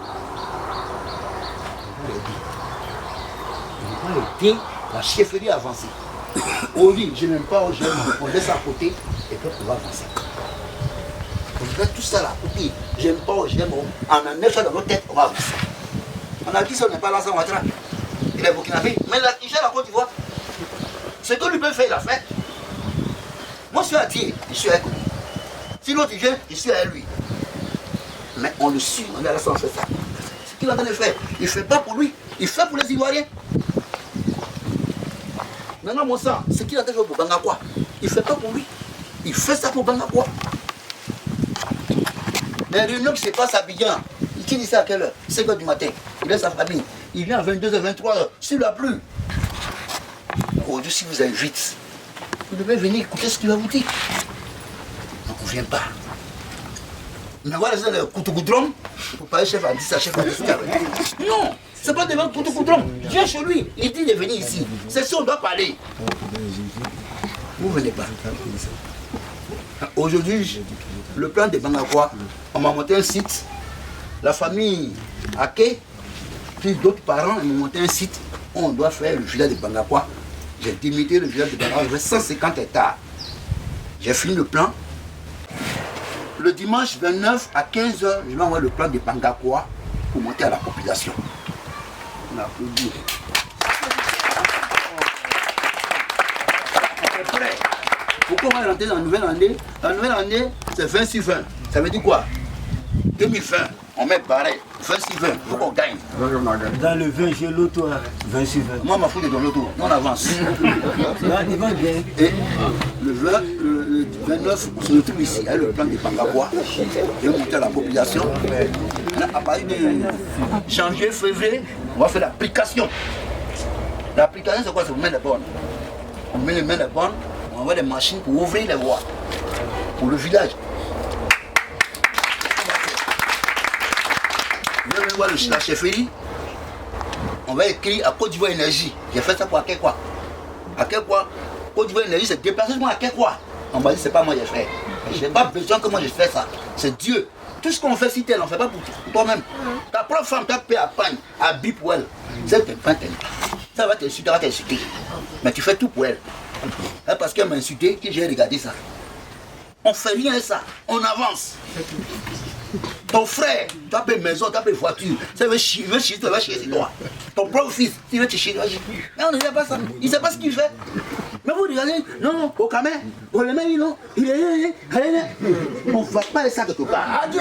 On va aider la chefferie à avancer. On dit, je n'aime pas, j'aime, on laisse à côté et puis on va avancer. On met tout ça là, côté, j'aime pas, j'aime, on a neuf ça dans notre tête, on va avancer. On a dit ça, on n'est pas là, ça, on va tra. Il est burkinabé, mais là, il gère la Côte d'Ivoire. Ce que lui peut faire, il a fait. Moi, je suis à Dieu, je suis avec lui. Si l'autre vient, je suis avec lui. Mais on le suit, on est là, on fait ça. Ce qu'il est en train de faire, il ne fait pas pour lui, il fait pour les Ivoiriens. Maintenant, mon sang, ce qu'il est en train de faire pour Bangakwa, il ne fait pas pour lui, il fait ça pour Bangakwa. Les réunions qui se passent à Abidjan, qui dit ça à quelle heure? 5 h du matin, il a sa famille, il vient à 22 h, 23 h, s'il n'a plus. Aujourd'hui, si vous invite, vous devez venir écouter ce qu'il va vous dire. Donc, on ne vient pas. Mais voilà, c'est le Koutoukoutrong, pour parler chef à 10 à chef à 10. Non, c'est pas devant Koutoukoutrong. Viens chez lui, il dit de venir ici. C'est ça, on doit parler. Vous ne venez pas. Aujourd'hui, le plan de Bangakwa, on m'a monté un site. La famille Ake, puis d'autres parents, ils m'ont monté un site où on doit faire le village de Bangakwa. J'ai délimité le village de Bangakwa, j'avais 150 hectares. J'ai fini le plan. Le dimanche 29 à 15 h, je vais envoyer le plan de Bangakwa pour monter à la population. On a applaudi. Après, pourquoi on va rentrer dans la nouvelle année? La nouvelle année, c'est 26-20. Ça veut dire quoi? 2020, on met pareil. 26-20, il faut qu'on gagne. Dans le 20, j'ai l'auto à 26-20. Moi, ma fouille est dans l'auto. On avance. Ils vont bien. Et le 29, on se retrouve ici, avec le plan de Bangakwa. Et on monte à la population. Là, à partir de janvier, février, on va faire l'application. L'application, c'est quoi? C'est on met les bornes. On met les mains les bornes, on envoie des machines pour ouvrir les voies. Pour le village. Je vais voir la chefferie. On va écrire à Côte d'Ivoire Énergie. J'ai fait ça pour Akekwa. Akekwa, Côte d'Ivoire Énergie, c'est déplacé pour Akekwa. On m'a dit, c'est pas moi qui ai fait. Je n'ai pas besoin que moi je fasse ça. C'est Dieu. Tout ce qu'on fait si tel, on ne fait pas pour toi-même. Ta propre femme, ta paix à pagne, à bi pour elle. Ça t'aime pas, t'aime pas. Ça va t'insulter, va t'insulter. Mais tu fais tout pour elle. Et parce qu'elle m'a insulté, que j'ai regardé ça. On fait rien de ça. On avance. Ton frère, tu as payé maison, tu as payé voiture. Ça veut chier, tu vas chier, c'est toi. Ton propre fils, tu veux te chier, tu vas chier. Mais on ne sait pas ça. Il ne sait pas ce qu'il fait. Mais vous regardez, non, au Cameroun, au Cameroun, non, il est, on ne va pas laisser ça quelque part. Oui.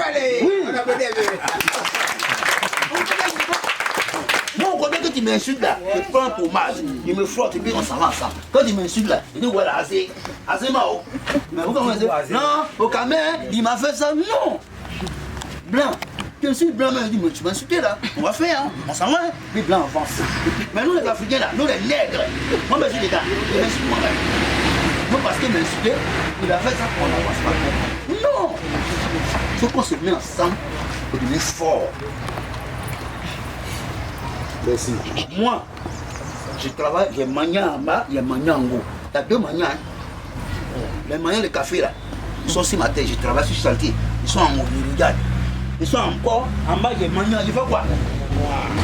Moi, on connaît que tu m'insultes là, je prends un pommage, il me frotte et puis on s'en va ensemble. Quand il m'insulte là, il dit voilà, assez mao. Mais vous comprenez? Non, au Cameroun, il m'a fait ça, non. Blanc, je suis blanc, mais il dit, mais tu m'as insulté là, on va faire, hein. On s'en va, hein. Puis blanc avance. Mais nous les Africains là, nous les nègres, moi je suis les gars, il m'insulte moi-même. Non, parce qu'il m'a insulté, il a fait ça, on n'avance pas. Non, il faut qu'on se met ensemble pour devenir fort. Merci. Moi, je travaille, j'ai manié en bas, il y a manié en haut. Il y a deux manières. Hein. Les manières de café là, ils sont sur ma tête, je travaille sur le chantier, ils sont en haut, ils regardent. Ils sont encore en bas, j'ai manié, je fais quoi?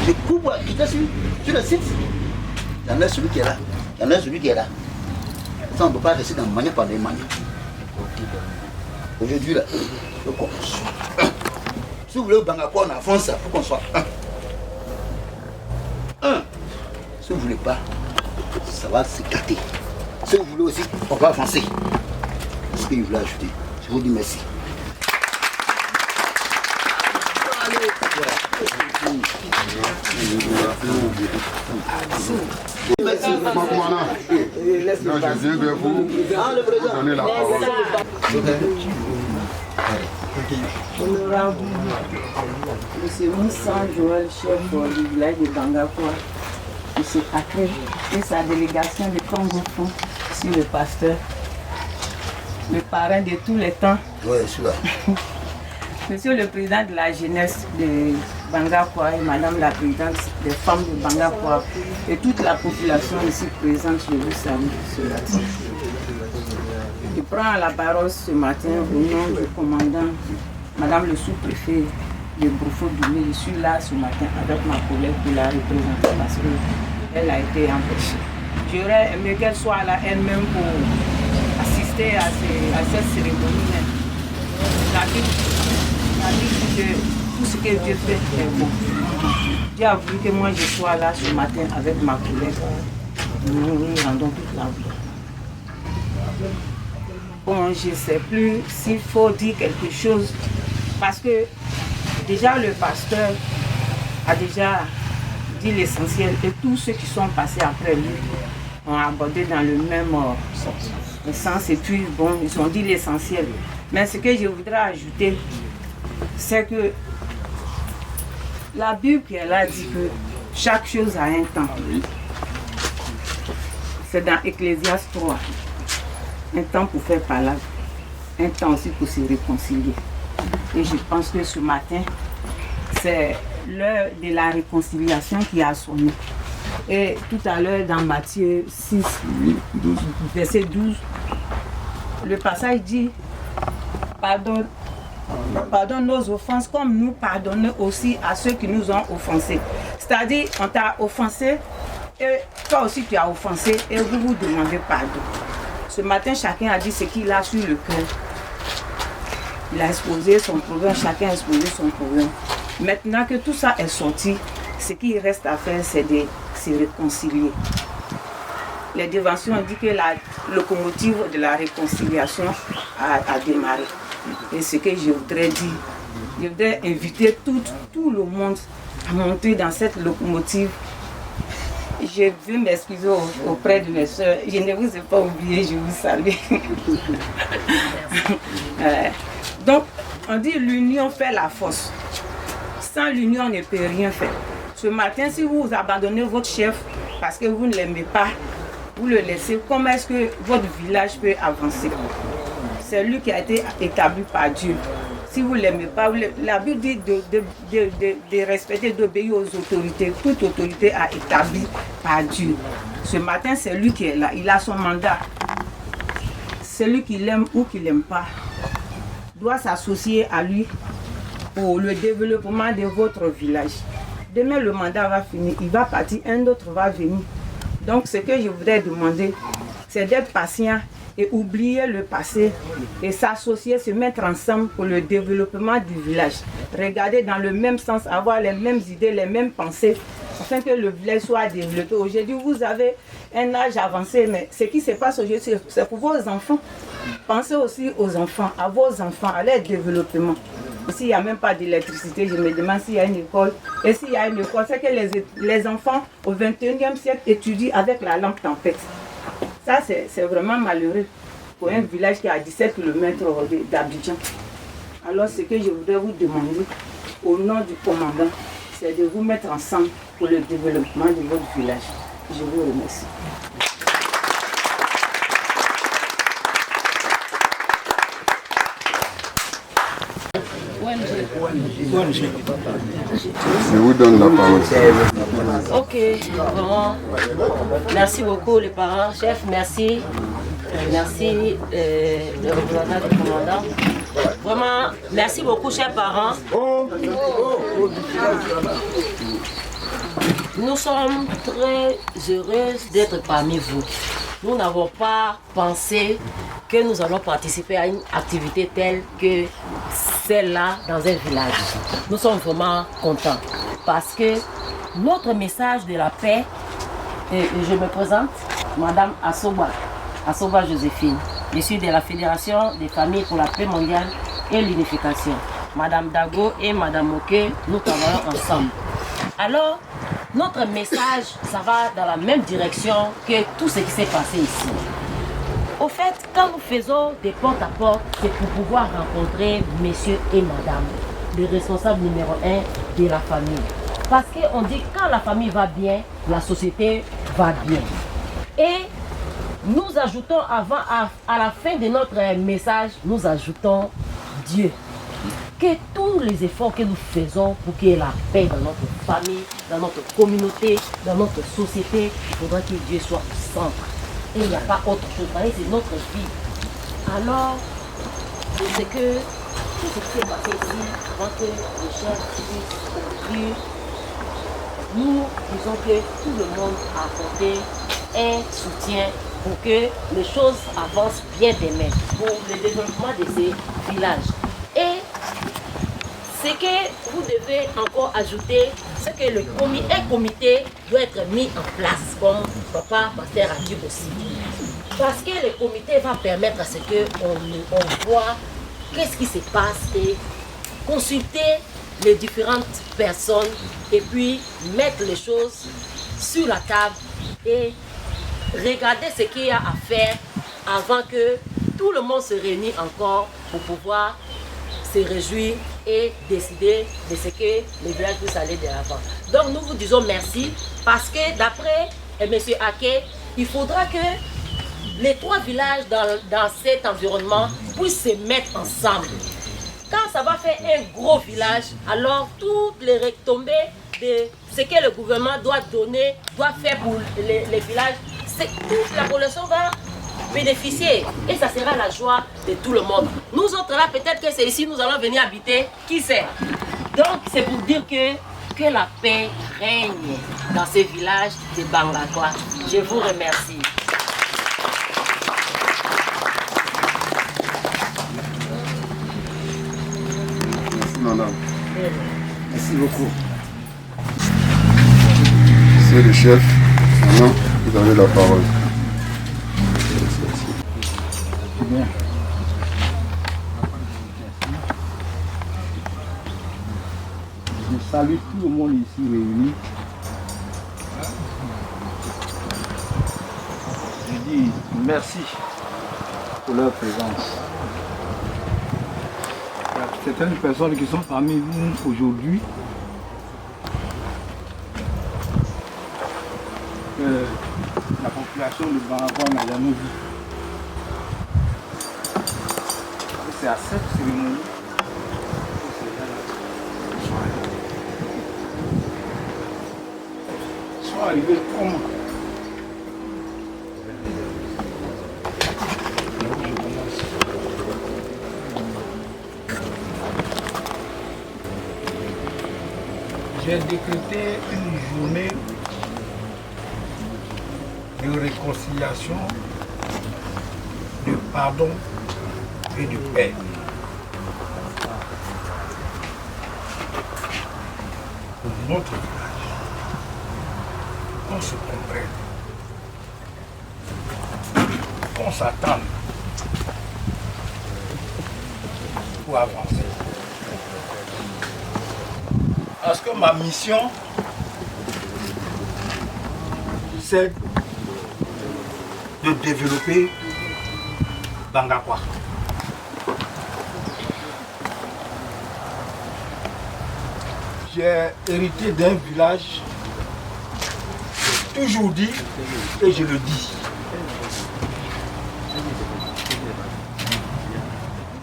Je coupe, j'étais sur le site. Il y en a celui qui est là, il y en a celui qui est là. Ça, on ne peut pas rester dans le manière par des manières. Aujourd'hui là, je commence. Si vous voulez au Bangakwa, on avance ça, il faut qu'on soit un. Si vous ne voulez pas, ça va s'écarter. Si vous voulez aussi, on va avancer. C'est ce que je voulais ajouter. Je vous dis merci. Merci. Non, je viens vers vous donner la parole. Honorable M. Moussa Joël, chef du village de Bangakwa, M. Patrick et sa délégation de Congo Fond, sur le pasteur, le parrain de tous les temps. Oui, je suis là. Monsieur le président de la jeunesse de Bangakwa et madame la présidente des femmes de Bangakwa et toute la population ici présente, je vous salue ce matin. Je prends la parole ce matin au nom du commandant, madame le sous-préfet de Brufo-Doumé. Je suis là ce matin avec ma collègue pour la représenter parce qu'elle a été empêchée. J'aurais aimé qu'elle soit là elle-même pour assister à cette cérémonie. La Bible dit que tout ce que Dieu fait est bon. Dieu a voulu que moi je sois là ce matin avec ma collègue. Nous lui rendons toute la gloire. Bon, je ne sais plus s'il faut dire quelque chose parce que déjà le pasteur a déjà dit l'essentiel et tous ceux qui sont passés après lui ont abordé dans le même sens et puis bon, ils ont dit l'essentiel. Mais ce que je voudrais ajouter, c'est que la Bible qu'elle a dit que chaque chose a un temps. C'est dans Ecclésiaste 3. Un temps pour faire palabre, un temps aussi pour se réconcilier. Et je pense que ce matin, c'est l'heure de la réconciliation qui a sonné. Et tout à l'heure, dans Matthieu 6, 12. Verset 12, le passage dit pardonne nos offenses comme nous pardonnons aussi à ceux qui nous ont offensés. C'est-à-dire, on t'a offensé et toi aussi tu as offensé et vous vous demandez pardon. Ce matin, chacun a dit ce qu'il a sur le cœur. Il a exposé son problème, chacun a exposé son problème. Maintenant que tout ça est sorti, ce qu'il reste à faire, c'est de se réconcilier. Les dévotions ont dit que la locomotive de la réconciliation a démarré. Et ce que je voudrais dire, je voudrais inviter tout le monde à monter dans cette locomotive. Je veux m'excuser auprès de mes soeurs. Je ne vous ai pas oublié, je vous salue. Donc, on dit l'union fait la force. Sans l'union, on ne peut rien faire. Ce matin, si vous abandonnez votre chef parce que vous ne l'aimez pas, vous le laissez, comment est-ce que votre village peut avancer? C'est lui qui a été établi par Dieu. Si vous ne l'aimez pas, la Bible dit de respecter, d'obéir aux autorités. Toute autorité a établi par Dieu. Ce matin, c'est lui qui est là. Il a son mandat. Celui qui l'aime ou qui ne l'aime pas doit s'associer à lui pour le développement de votre village. Demain, le mandat va finir. Il va partir, un autre va venir. Donc, ce que je voudrais demander, c'est d'être patient et oublier le passé et s'associer, se mettre ensemble pour le développement du village. Regarder dans le même sens, avoir les mêmes idées, les mêmes pensées, afin que le village soit développé. Aujourd'hui, vous avez un âge avancé, mais ce qui se passe aujourd'hui, c'est pour vos enfants. Pensez aussi aux enfants, à vos enfants, à leur développement. S'il n'y a même pas d'électricité, je me demande s'il y a une école. Et s'il y a une école, c'est que les enfants au XXIe siècle étudient avec la lampe tempête. Ça, c'est vraiment malheureux pour un village qui est à 17 km d'Abidjan. Alors, ce que je voudrais vous demander, au nom du commandant, c'est de vous mettre ensemble pour le développement de votre village. Je vous remercie. Je vous donne la parole. Ok, vraiment. Merci beaucoup les parents, chef, merci. Merci le représentant du commandant. Vraiment, merci beaucoup chers parents. Nous sommes très heureuses d'être parmi vous. Nous n'avons pas pensé que nous allons participer à une activité telle que celle-là dans un village. Nous sommes vraiment contents parce que notre message de la paix, et je me présente, Madame Assoba Joséphine. Je suis de la Fédération des familles pour la paix mondiale et l'unification. Madame Dago et Madame Moké, nous travaillons ensemble. Alors, notre message, ça va dans la même direction que tout ce qui s'est passé ici. Au fait, quand nous faisons des porte-à-porte, c'est pour pouvoir rencontrer messieurs et madame, les responsables numéro 1 de la famille. Parce qu'on dit que quand la famille va bien, la société va bien. Et nous ajoutons à la fin de notre message, nous ajoutons Dieu. Que que tous les efforts que nous faisons pour qu'il y ait la paix dans notre famille, dans notre communauté, dans notre société, il faudra que Dieu soit au centre. Et il n'y a pas autre chose. C'est notre vie. Alors, c'est que tout ce qui s'est passé ici, avant que le chef puisse conclure, nous disons que tout le monde a apporté un soutien pour que les choses avancent bien demain, pour le développement de ces villages. Et ce que vous devez encore ajouter, c'est que un comité doit être mis en place, comme Papa Pasteur a dit aussi. Parce que le comité va permettre à ce qu'on voit qu'est-ce qui se passe et consulter les différentes personnes et puis mettre les choses sur la table et regarder ce qu'il y a à faire avant que tout le monde se réunisse encore pour pouvoir se réjouir et décider de ce que les villages puissent aller de l'avant. Donc nous vous disons merci parce que d'après M. Ake, il faudra que les 3 villages dans cet environnement puissent se mettre ensemble. Quand ça va faire un gros village, alors toutes les retombées de ce que le gouvernement doit donner, doit faire pour les villages, toute la population va bénéficier et ça sera la joie de tout le monde. Nous autres là, peut-être que c'est ici nous allons venir habiter, qui sait. Donc c'est pour dire que la paix règne dans ces villages de Bangakwa. Je vous remercie. Merci madame. Merci beaucoup. C'est le chef. Maintenant, vous avez la parole. Bien. Je salue tout le monde ici réuni. Je dis merci pour leur présence. Il y a certaines personnes qui sont parmi vous aujourd'hui. La population de Bangakwa n'a jamais vu. C'est à cette cérémonie que ces gens sont arrivés comment? J'ai décrété une journée de réconciliation, de pardon et de paix. Pour notre village, qu'on se comprenne, qu'on s'attende pour avancer. Parce que ma mission, c'est de développer Bangakwa. J'ai hérité d'un village, j'ai toujours dit et je le dis,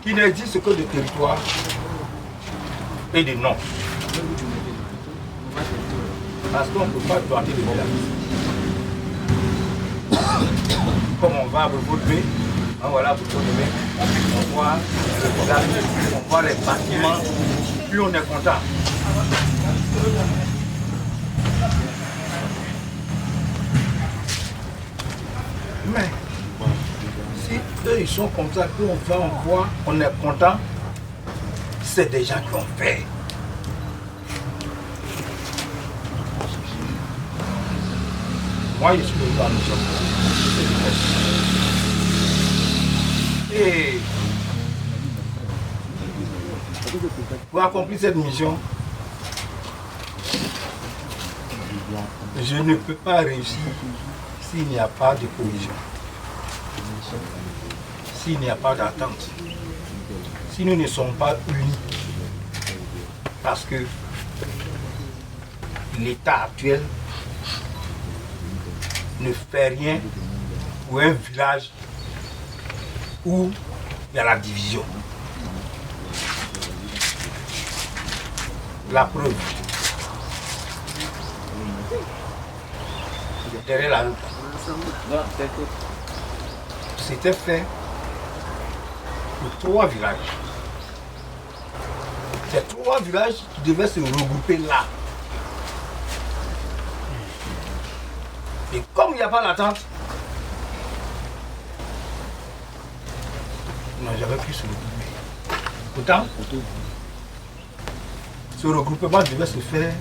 qui n'existe que de territoire et de nom. Parce qu'on ne peut pas planter de village. Comme on va à Bourgogne, voilà Bourgogne, on voit le village, on voit les bâtiments, puis on est content. Mais si eux ils sont comme ça, puis on va, on voit, on est content, c'est des gens qui ont fait. Moi, je suis venu en mission. Et pour accomplir cette mission, je ne peux pas réussir s'il n'y a pas de cohésion, s'il n'y a pas d'attente, si nous ne sommes pas unis. Parce que l'état actuel ne fait rien pour un village où il y a la division. La preuve. Derrière la rue. C'était fait pour 3 villages. Ces 3 villages qui devaient se regrouper là. Et comme il n'y a pas l'attente, non, j'avais pu se regrouper. Pourtant, ce regroupement devait se faire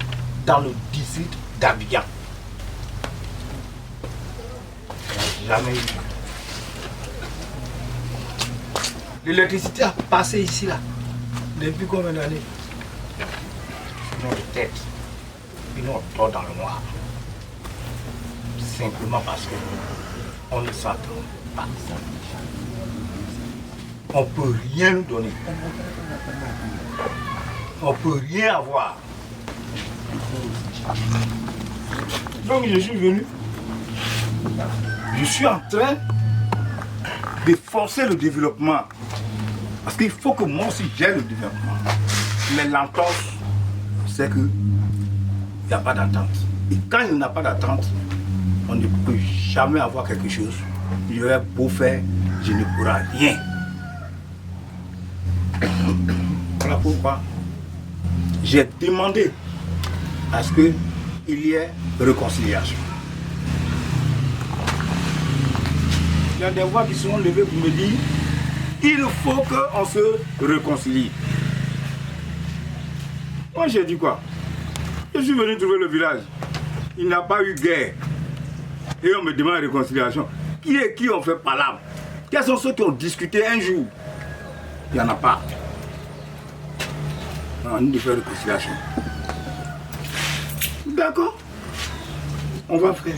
dans le district d'Abidjan. Jamais eu. L'électricité a passé ici, là. Depuis combien d'années? Ils ont des têtes. Ils nous dort dans le noir. Simplement parce qu'on ne s'attend pas. On ne peut rien nous donner. On ne peut rien avoir. Donc je suis venu. Je suis en train de forcer le développement. Parce qu'il faut que moi aussi j'aie le développement. Mais l'entente, c'est qu'il n'y a pas d'attente. Et quand il n'y a pas d'attente, on ne peut jamais avoir quelque chose. Je vais beau faire, je ne pourrai rien. Voilà pourquoi j'ai demandé à ce qu'il y ait réconciliation. Il y a des voix qui sont levées pour me dire il faut qu'on se réconcilie. Moi j'ai dit quoi? Je suis venu trouver le village. Il n'a pas eu guerre. Et on me demande la réconciliation. Qui est qui ont fait palabre? Quels sont ceux qui ont discuté un jour? Il n'y en a pas. Non, on dit de faire réconciliation. D'accord. On va faire.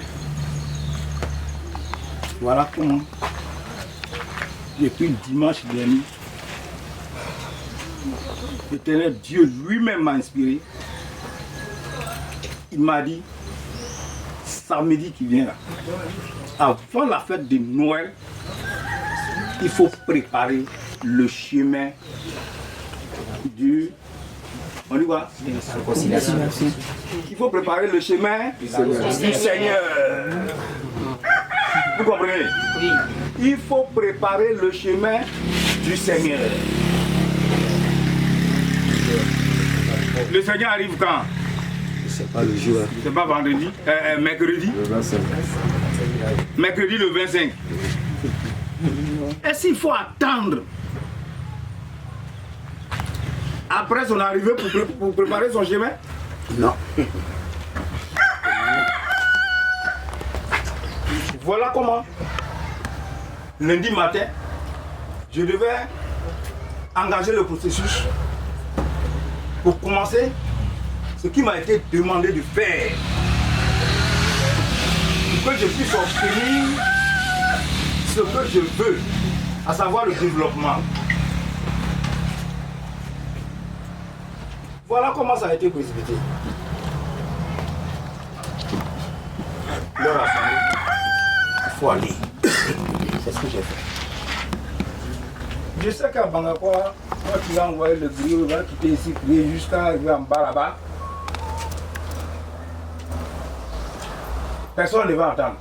Voilà comment. Depuis dimanche dernier, l'Éternel Dieu lui-même m'a inspiré. Il m'a dit, samedi qui vient là, avant la fête de Noël, il faut préparer le chemin du... On dit quoi? Il faut préparer le chemin du Seigneur. Vous comprenez? Oui. Il faut préparer le chemin du Seigneur. Le Seigneur arrive quand? C'est pas le jour. C'est pas vendredi, mercredi. Le 25. Mercredi le 25. Est-ce qu'il faut attendre après son arrivée pour préparer son chemin? Non. Voilà comment, lundi matin, je devais engager le processus pour commencer ce qui m'a été demandé de faire. Pour que je puisse obtenir ce que je veux, à savoir le développement. Voilà comment ça a été précipité. Leur assemblée. Il faut aller. C'est ce que j'ai fait. Je sais qu'à Bangakwa, quand tu vas envoyer le griot, il va quitter ici, crier jusqu'à arriver en bas là-bas. Personne ne va entendre.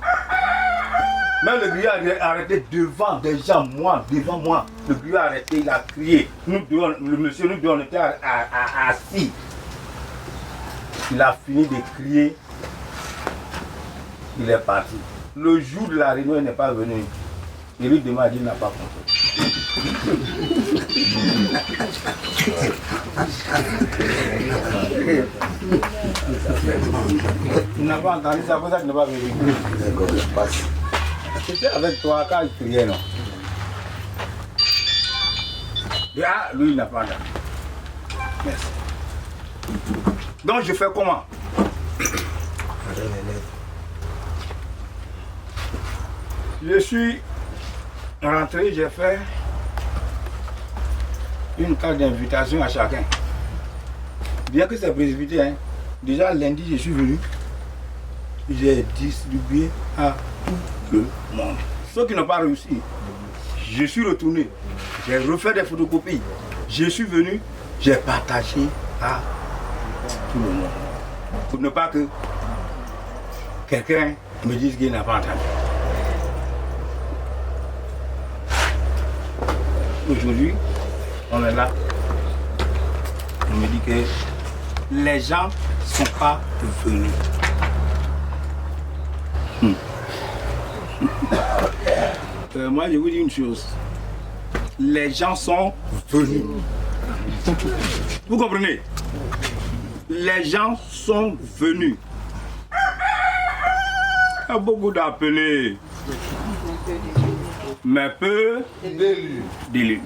Même le griot a arrêté devant des gens, moi, devant moi. Le griot a arrêté, il a crié. Nous deux, le monsieur, nous deux, on était assis. Il a fini de crier. Il est parti. Le jour de la réunion, il n'est pas venu. Il lui demande, il n'a pas compris. Il n'a pas entendu ça, pour ça qu'il n'est pas venu. C'était avec toi quand il criait, non? Ah, lui, il n'a pas entendu. Merci. Donc, je fais comment? Je suis rentré, j'ai fait une carte d'invitation à chacun. Bien que c'est précipité, hein. Déjà lundi, je suis venu, j'ai distribué à tout le monde. Ceux qui n'ont pas réussi, je suis retourné, j'ai refait des photocopies. Je suis venu, j'ai partagé à tout le monde. Pour ne pas que quelqu'un me dise qu'il n'a pas entendu. Aujourd'hui, on est là. On me dit que les gens ne sont pas venus. Moi, je vous dis une chose. Les gens sont venus. Vous comprenez? Les gens sont venus. Il y a beaucoup d'appelés, mais peu d'élus.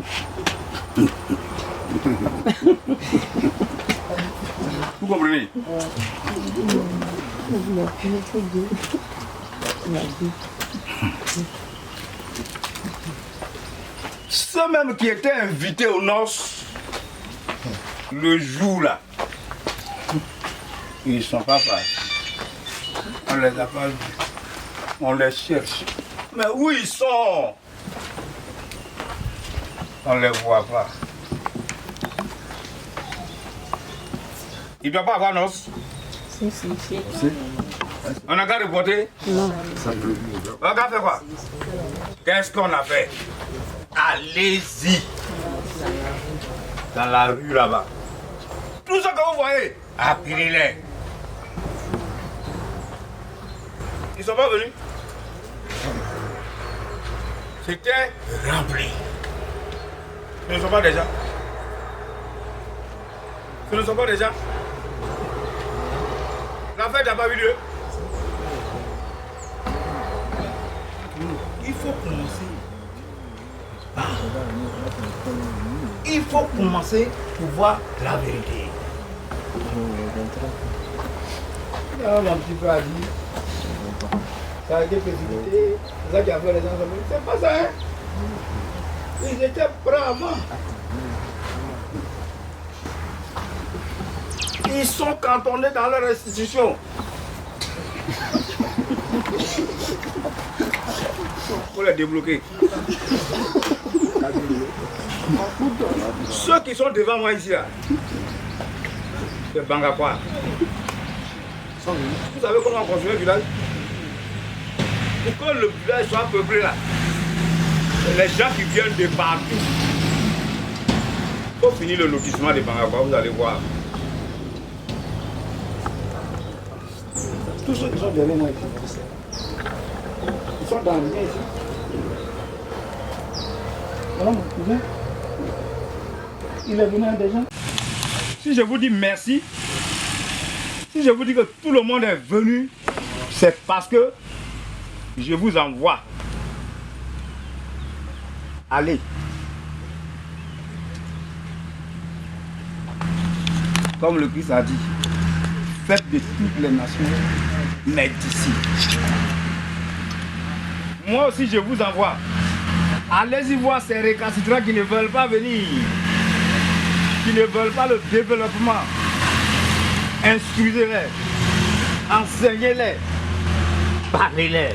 Vous comprenez? Ceux même qui étaient invités aux noces, le jour là, ils ne sont pas passés. On les a pas vus. On les cherche. Mais où ils sont? On ne les voit pas. Il ne doit pas avoir noces. Si. On a qu'à reporter? Non. On a qu'à faire quoi? Qu'est-ce qu'on a fait? Allez-y. Dans la rue là-bas. Tout ce que vous voyez, appelez-les. Ils ne sont pas venus. C'était rempli. Ce ne sont pas des gens. Ce ne sont pas des gens. La fête n'a pas eu lieu. Il faut commencer. Il faut commencer pour voir la vérité. Là, mon petit frère a dit, ça a été précipité, c'est ça qui a fait les gens. C'est pas ça, hein? Ils étaient prêts avant. Ils sont cantonnés dans leur institution. Faut les débloquer. Ceux qui sont devant moi ici, c'est Bangakwa. Vous savez comment on construit un village? Pour que le village soit peuplé là, les gens qui viennent de partout. Il faut finir le lotissement de Bangakwa, vous allez voir. Tous ceux qui sont derrière moi ici, ils sont dans le lien ici. Voilà mon cousin. Il est venu déjà. Si je vous dis merci, si je vous dis que tout le monde est venu, c'est parce que je vous envoie. Allez. Comme le Christ a dit, faites de toutes les nations mes disciples. Moi aussi je vous envoie. Allez-y voir ces récalcitrants qui ne veulent pas venir, qui ne veulent pas le développement. Instruisez-les, enseignez-les, parlez-les.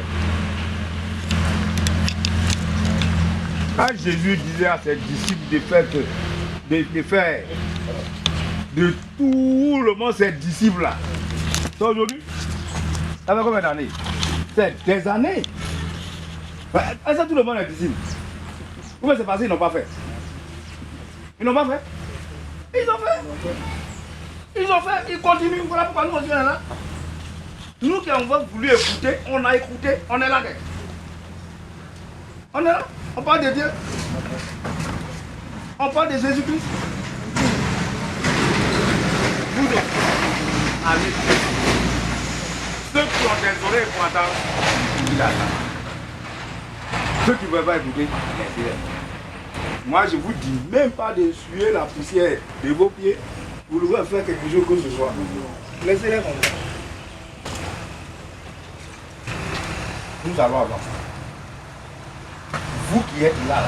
Quand Jésus disait à ses disciples de faire de tout le monde ses disciples là, c'est aujourd'hui, ça fait combien d'années? C'est des années. Est-ce que tout le monde est disciple? Comment c'est passé? Ils n'ont pas fait. Ils n'ont pas fait. Ils ont fait. Ils ont fait. Ils continuent. Voilà pourquoi nous on est là. Nous qui avons voulu écouter, on a écouté, on est là. On est là. On parle de Dieu. On parle de Jésus-Christ. Vous deux. Allez. Ceux qui ont des oreilles pour entendre, il a ça. Ceux qui ne veulent pas écouter, moi je vous dis même pas de suer la poussière de vos pieds pour vouloir faire quelque chose que ce soit. Laissez-les comme ça. Nous allons avancer. Vous qui êtes là,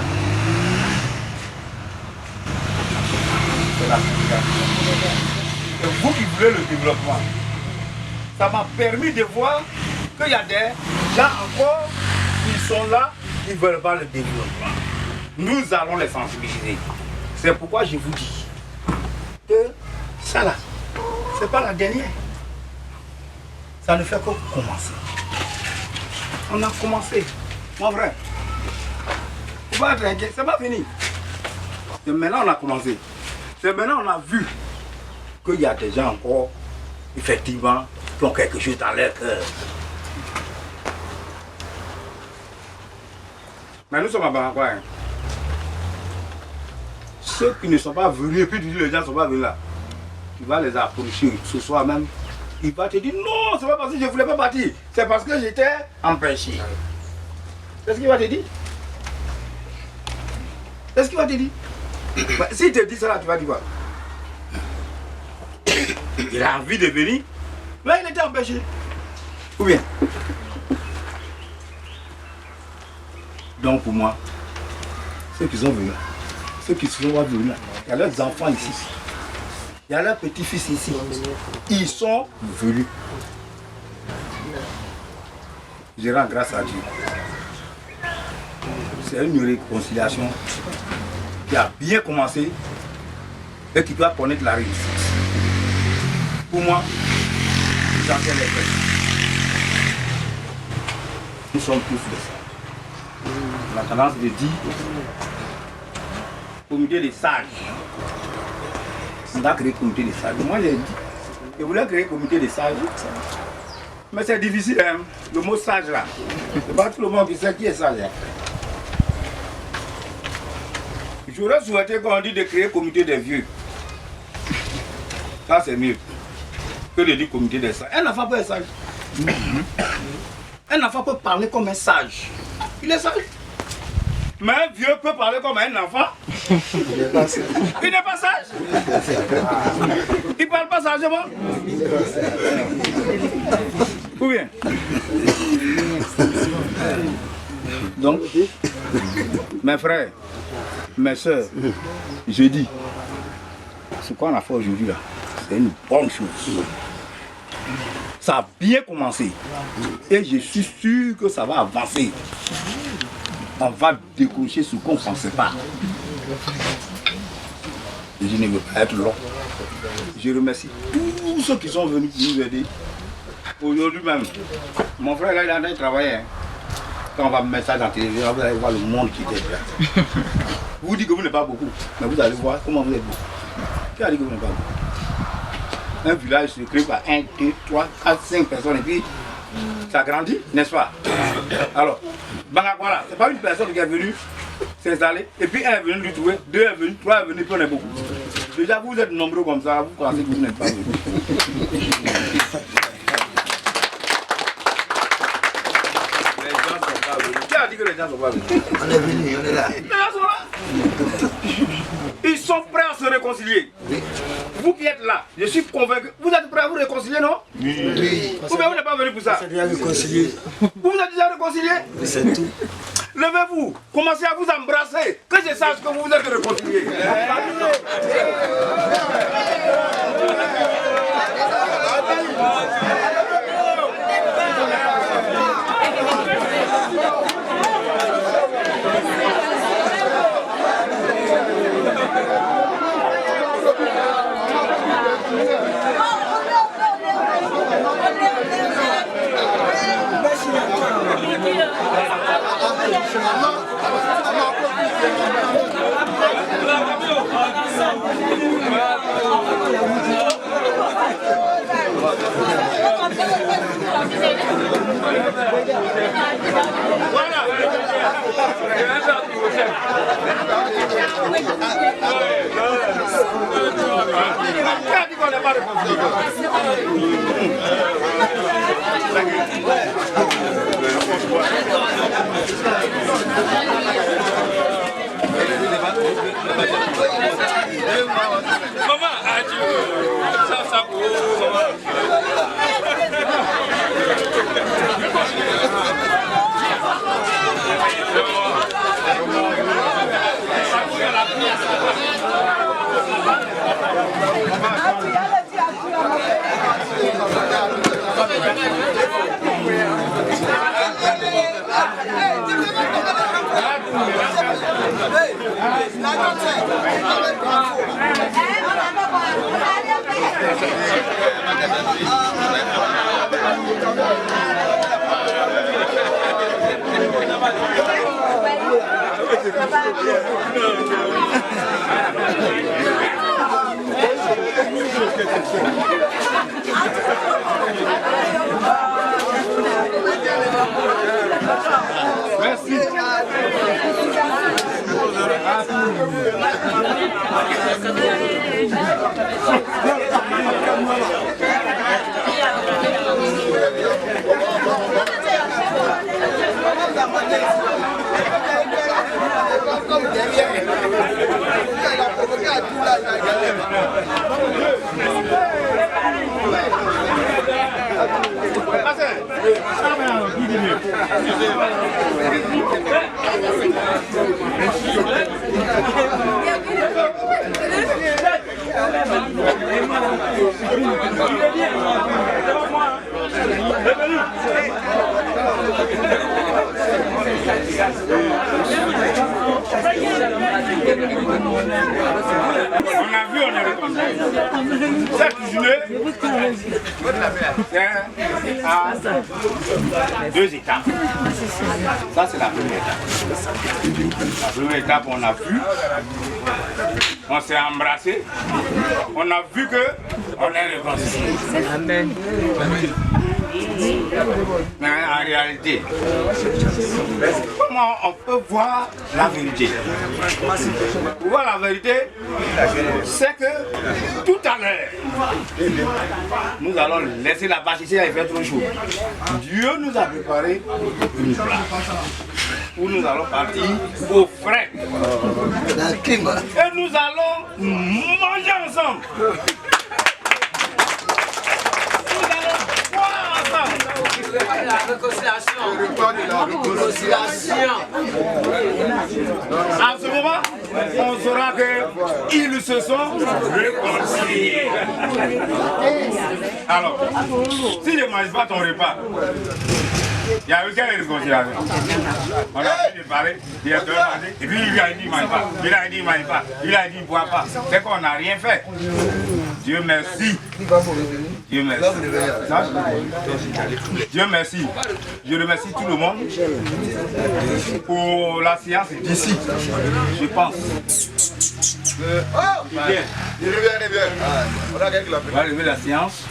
c'est la communication. Et vous qui voulez le développement, ça m'a permis de voir qu'il y a des gens encore qui sont là, qui ne veulent pas le développement. Nous allons les sensibiliser. C'est pourquoi je vous dis que ça là, c'est pas la dernière. Ça ne fait que commencer. On a commencé, mon frère. Faut pas être inquiet, c'est pas fini. C'est maintenant on a commencé. C'est maintenant on a vu qu'il y a des gens encore, effectivement, qui ont quelque chose dans leur cœur. Mais nous sommes à Bangakwa. Hein. Ceux qui ne sont pas venus, et puis tu dis les gens ne sont pas venus là, tu vas les approcher ce soir même. Il va te dire non, c'est pas parce que je ne voulais pas partir, c'est parce que j'étais empêché. Qu'est-ce qu'il va te dire? Qu'est-ce qu'il va te dire? S'il te dit ça, tu vas dire quoi? Il a envie de venir, mais il était empêché. Ou bien? Donc pour moi, ceux qui sont venus, ceux qui sont venus là, il y a leurs enfants ici. Il y a leurs petits-fils ici. Ils sont venus. Je rends grâce à Dieu. C'est une réconciliation qui a bien commencé et qui doit connaître la réussite. Pour moi, j'en ai les faits. Nous sommes tous de ça. On a tendance de dire comité des sages. On va créer comité des sages. Moi j'ai dit, je voulais créer comité des sages. Mais c'est difficile, hein? Le mot sage là. C'est pas tout le monde qui sait qui est sage. Hein? J'aurais souhaité qu'on dise de créer comité des vieux. Ça c'est mieux que de dire comité des sages. Un enfant peut être sage. Un enfant peut parler comme un sage. Il est sage. Mais un vieux peut parler comme un enfant. Il n'est pas sage. Il n'est pas sage. Il ne parle pas sagement. Ou bien? Donc, mes frères, mes soeurs, je dis, ce qu'on a fait aujourd'hui là, c'est une bonne chose. Ça a bien commencé. Et je suis sûr que ça va avancer. On va décrocher ce qu'on ne pensait pas. Je ne veux pas être long. Je remercie tous ceux qui sont venus nous aider. Aujourd'hui même, mon frère là, il est en train de travailler. Hein. Quand on va mettre ça dans la télévision, vous allez voir le monde qui est là. Vous dites que vous n'êtes pas beaucoup, mais vous allez voir comment vous êtes beaucoup. Qui a dit que vous n'êtes pas beaucoup? Un village se crée par 1, 2, 3, 4, 5 personnes et puis ça grandit, n'est-ce pas? Alors, Bangakwa là, c'est pas une personne qui est venue s'installer et puis un est venu lui trouver, 2 est venu, 3 est venu, puis on est beaucoup. Déjà vous êtes nombreux comme ça, vous pensez que vous n'êtes pas venus. Les gens sont pas venus. Qui a dit que les gens sont pas venus? On est venus, on est là. Les gens sont là. Ils sont prêts à se réconcilier. Vous qui êtes là, je suis convaincu. Vous êtes prêts à vous réconcilier, non? Oui. Ou bien vous n'êtes pas venu pour ça? Vous êtes déjà réconcilié. Vous êtes déjà réconcilié? C'est tout. Levez-vous, commencez à vous embrasser, que je sache que vous êtes réconciliés. Maman, adieu. Ça, Hey, Merci. On a vu, on est réconcilié. Cette journée, c'est à 2 étapes. Ça, c'est la première étape. La première étape, on a vu, on s'est embrassé, on a vu que on est réconcilié. Amen. Mais en réalité, comment on peut voir la vérité? Pour voir la vérité, c'est que tout à l'heure, nous allons laisser la vache ici et faire trop chaud. Dieu nous a préparé une place où nous allons partir au frais. Et nous allons manger ensemble. La réconciliation. En ce moment, on saura qu'ils se sont réconciliés. Alors, si je ne mange pas ton repas, il n'y a aucune réconciliation. On a fait de parler, il a demandé, et puis il lui a dit il ne mange pas, il a dit il ne mange pas, il a dit il ne boit pas. C'est qu'on n'a rien fait. Dieu merci. Dieu merci. Dieu merci. Je remercie tout le monde pour la séance d'ici. Je pense que on va lever la séance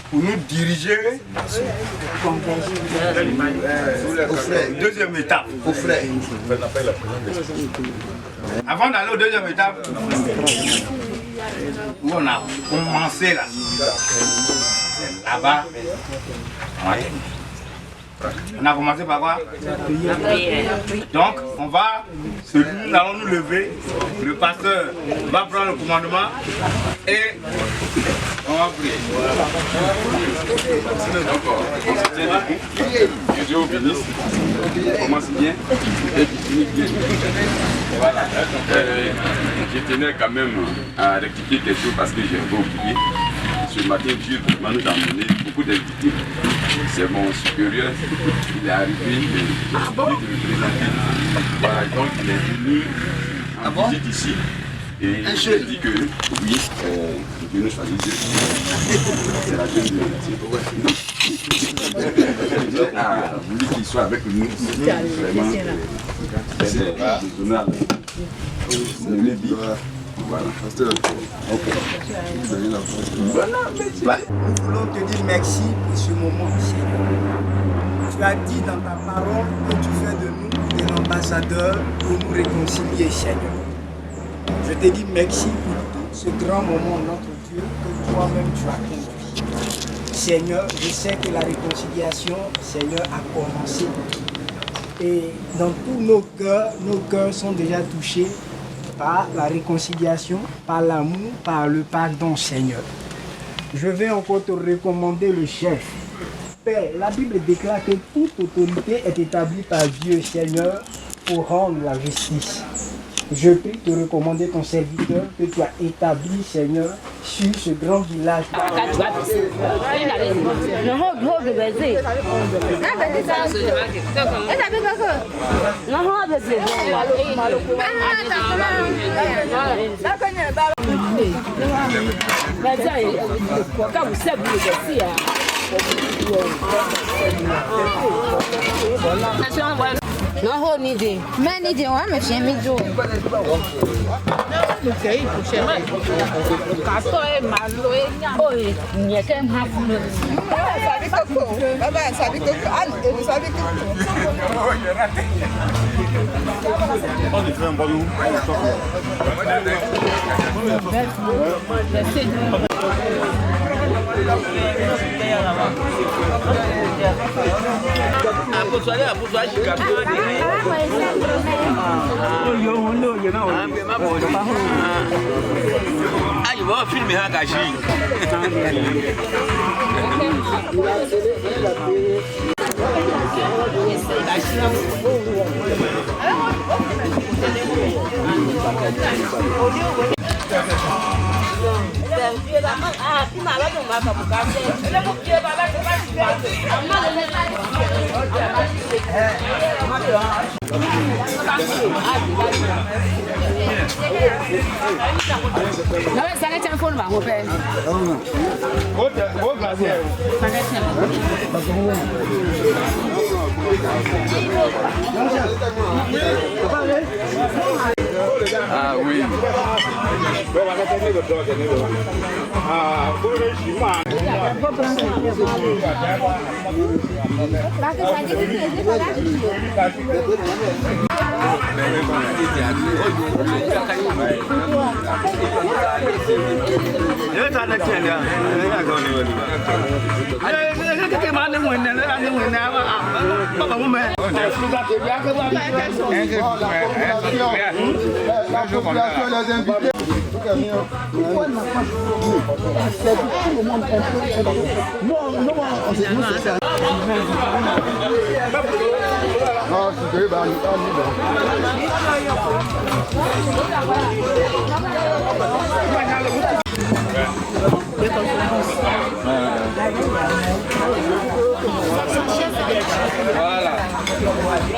pour nous diriger deuxième étape. Avant d'aller aux deuxième étape, où on a commencé là, là-bas, on a commencé par quoi? La prière. Donc, nous allons nous lever, le pasteur va prendre le commandement et on va prier. Que Dieu vous bénisse. On commence bien et puis finit bien. Voilà. Je tenais quand même à rectifier quelque chose parce que j'ai un peu oublié. Ce matin, Dieu nous a amené beaucoup d'invités. C'est mon supérieur, il est arrivé de représenter. Voilà, donc il est venu en visite ici. Et il a dit que oui, Dieu nous choisit. C'est la jeune de Dieu a voulu qu'il soit avec nous. Vraiment, c'est des honneurs. C'est le dit. Voilà. Nous voulons te dire merci pour ce moment, Seigneur. Tu as dit dans ta parole que tu fais de nous des ambassadeurs pour nous réconcilier, Seigneur. Je te dis merci pour tout ce grand moment, notre Dieu, que toi-même tu as conduit. Seigneur, je sais que la réconciliation, Seigneur, a commencé. Et dans tous nos cœurs sont déjà touchés par la réconciliation, par l'amour, par le pardon, Seigneur. Je vais encore te recommander le chef. Père, la Bible déclare que toute autorité est établie par Dieu, Seigneur, pour rendre la justice. Je prie de te recommander ton serviteur que tu as établi, Seigneur, sur ce grand village. Non, ho ni de. Mais ni de, ouais, mais j'ai mis d'eau. Ah oui.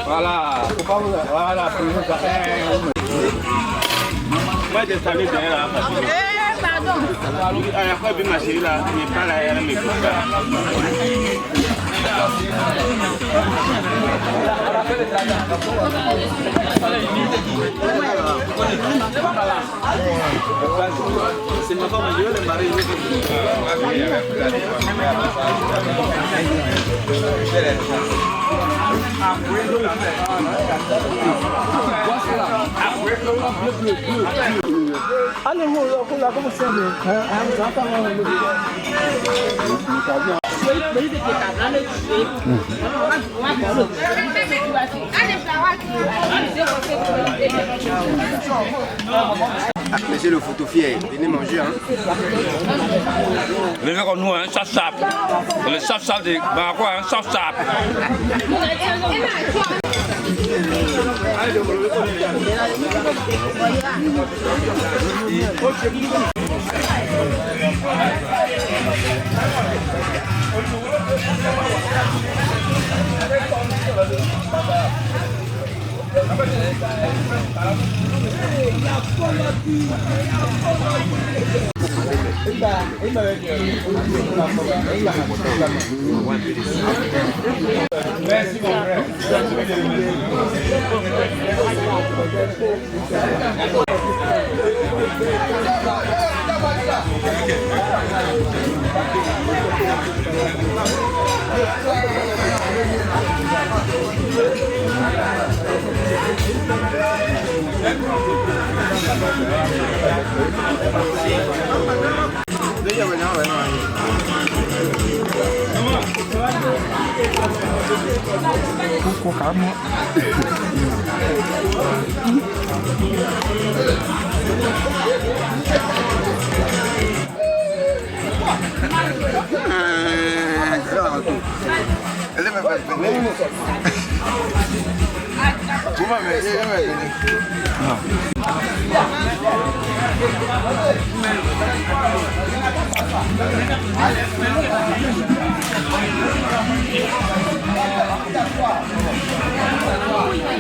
Voilà. Moi, je savais bien là. Pardon. Après, bien ma chérie là, mais pas là, elle me coupe pas. C'est ma femme, je vais le marier. Monsieur le photofier, venez manger. Hein. Les gens comme nous, un sap-sap. Le sap-sap de Barakoa, un sap-sap. Merci mon frère. Vous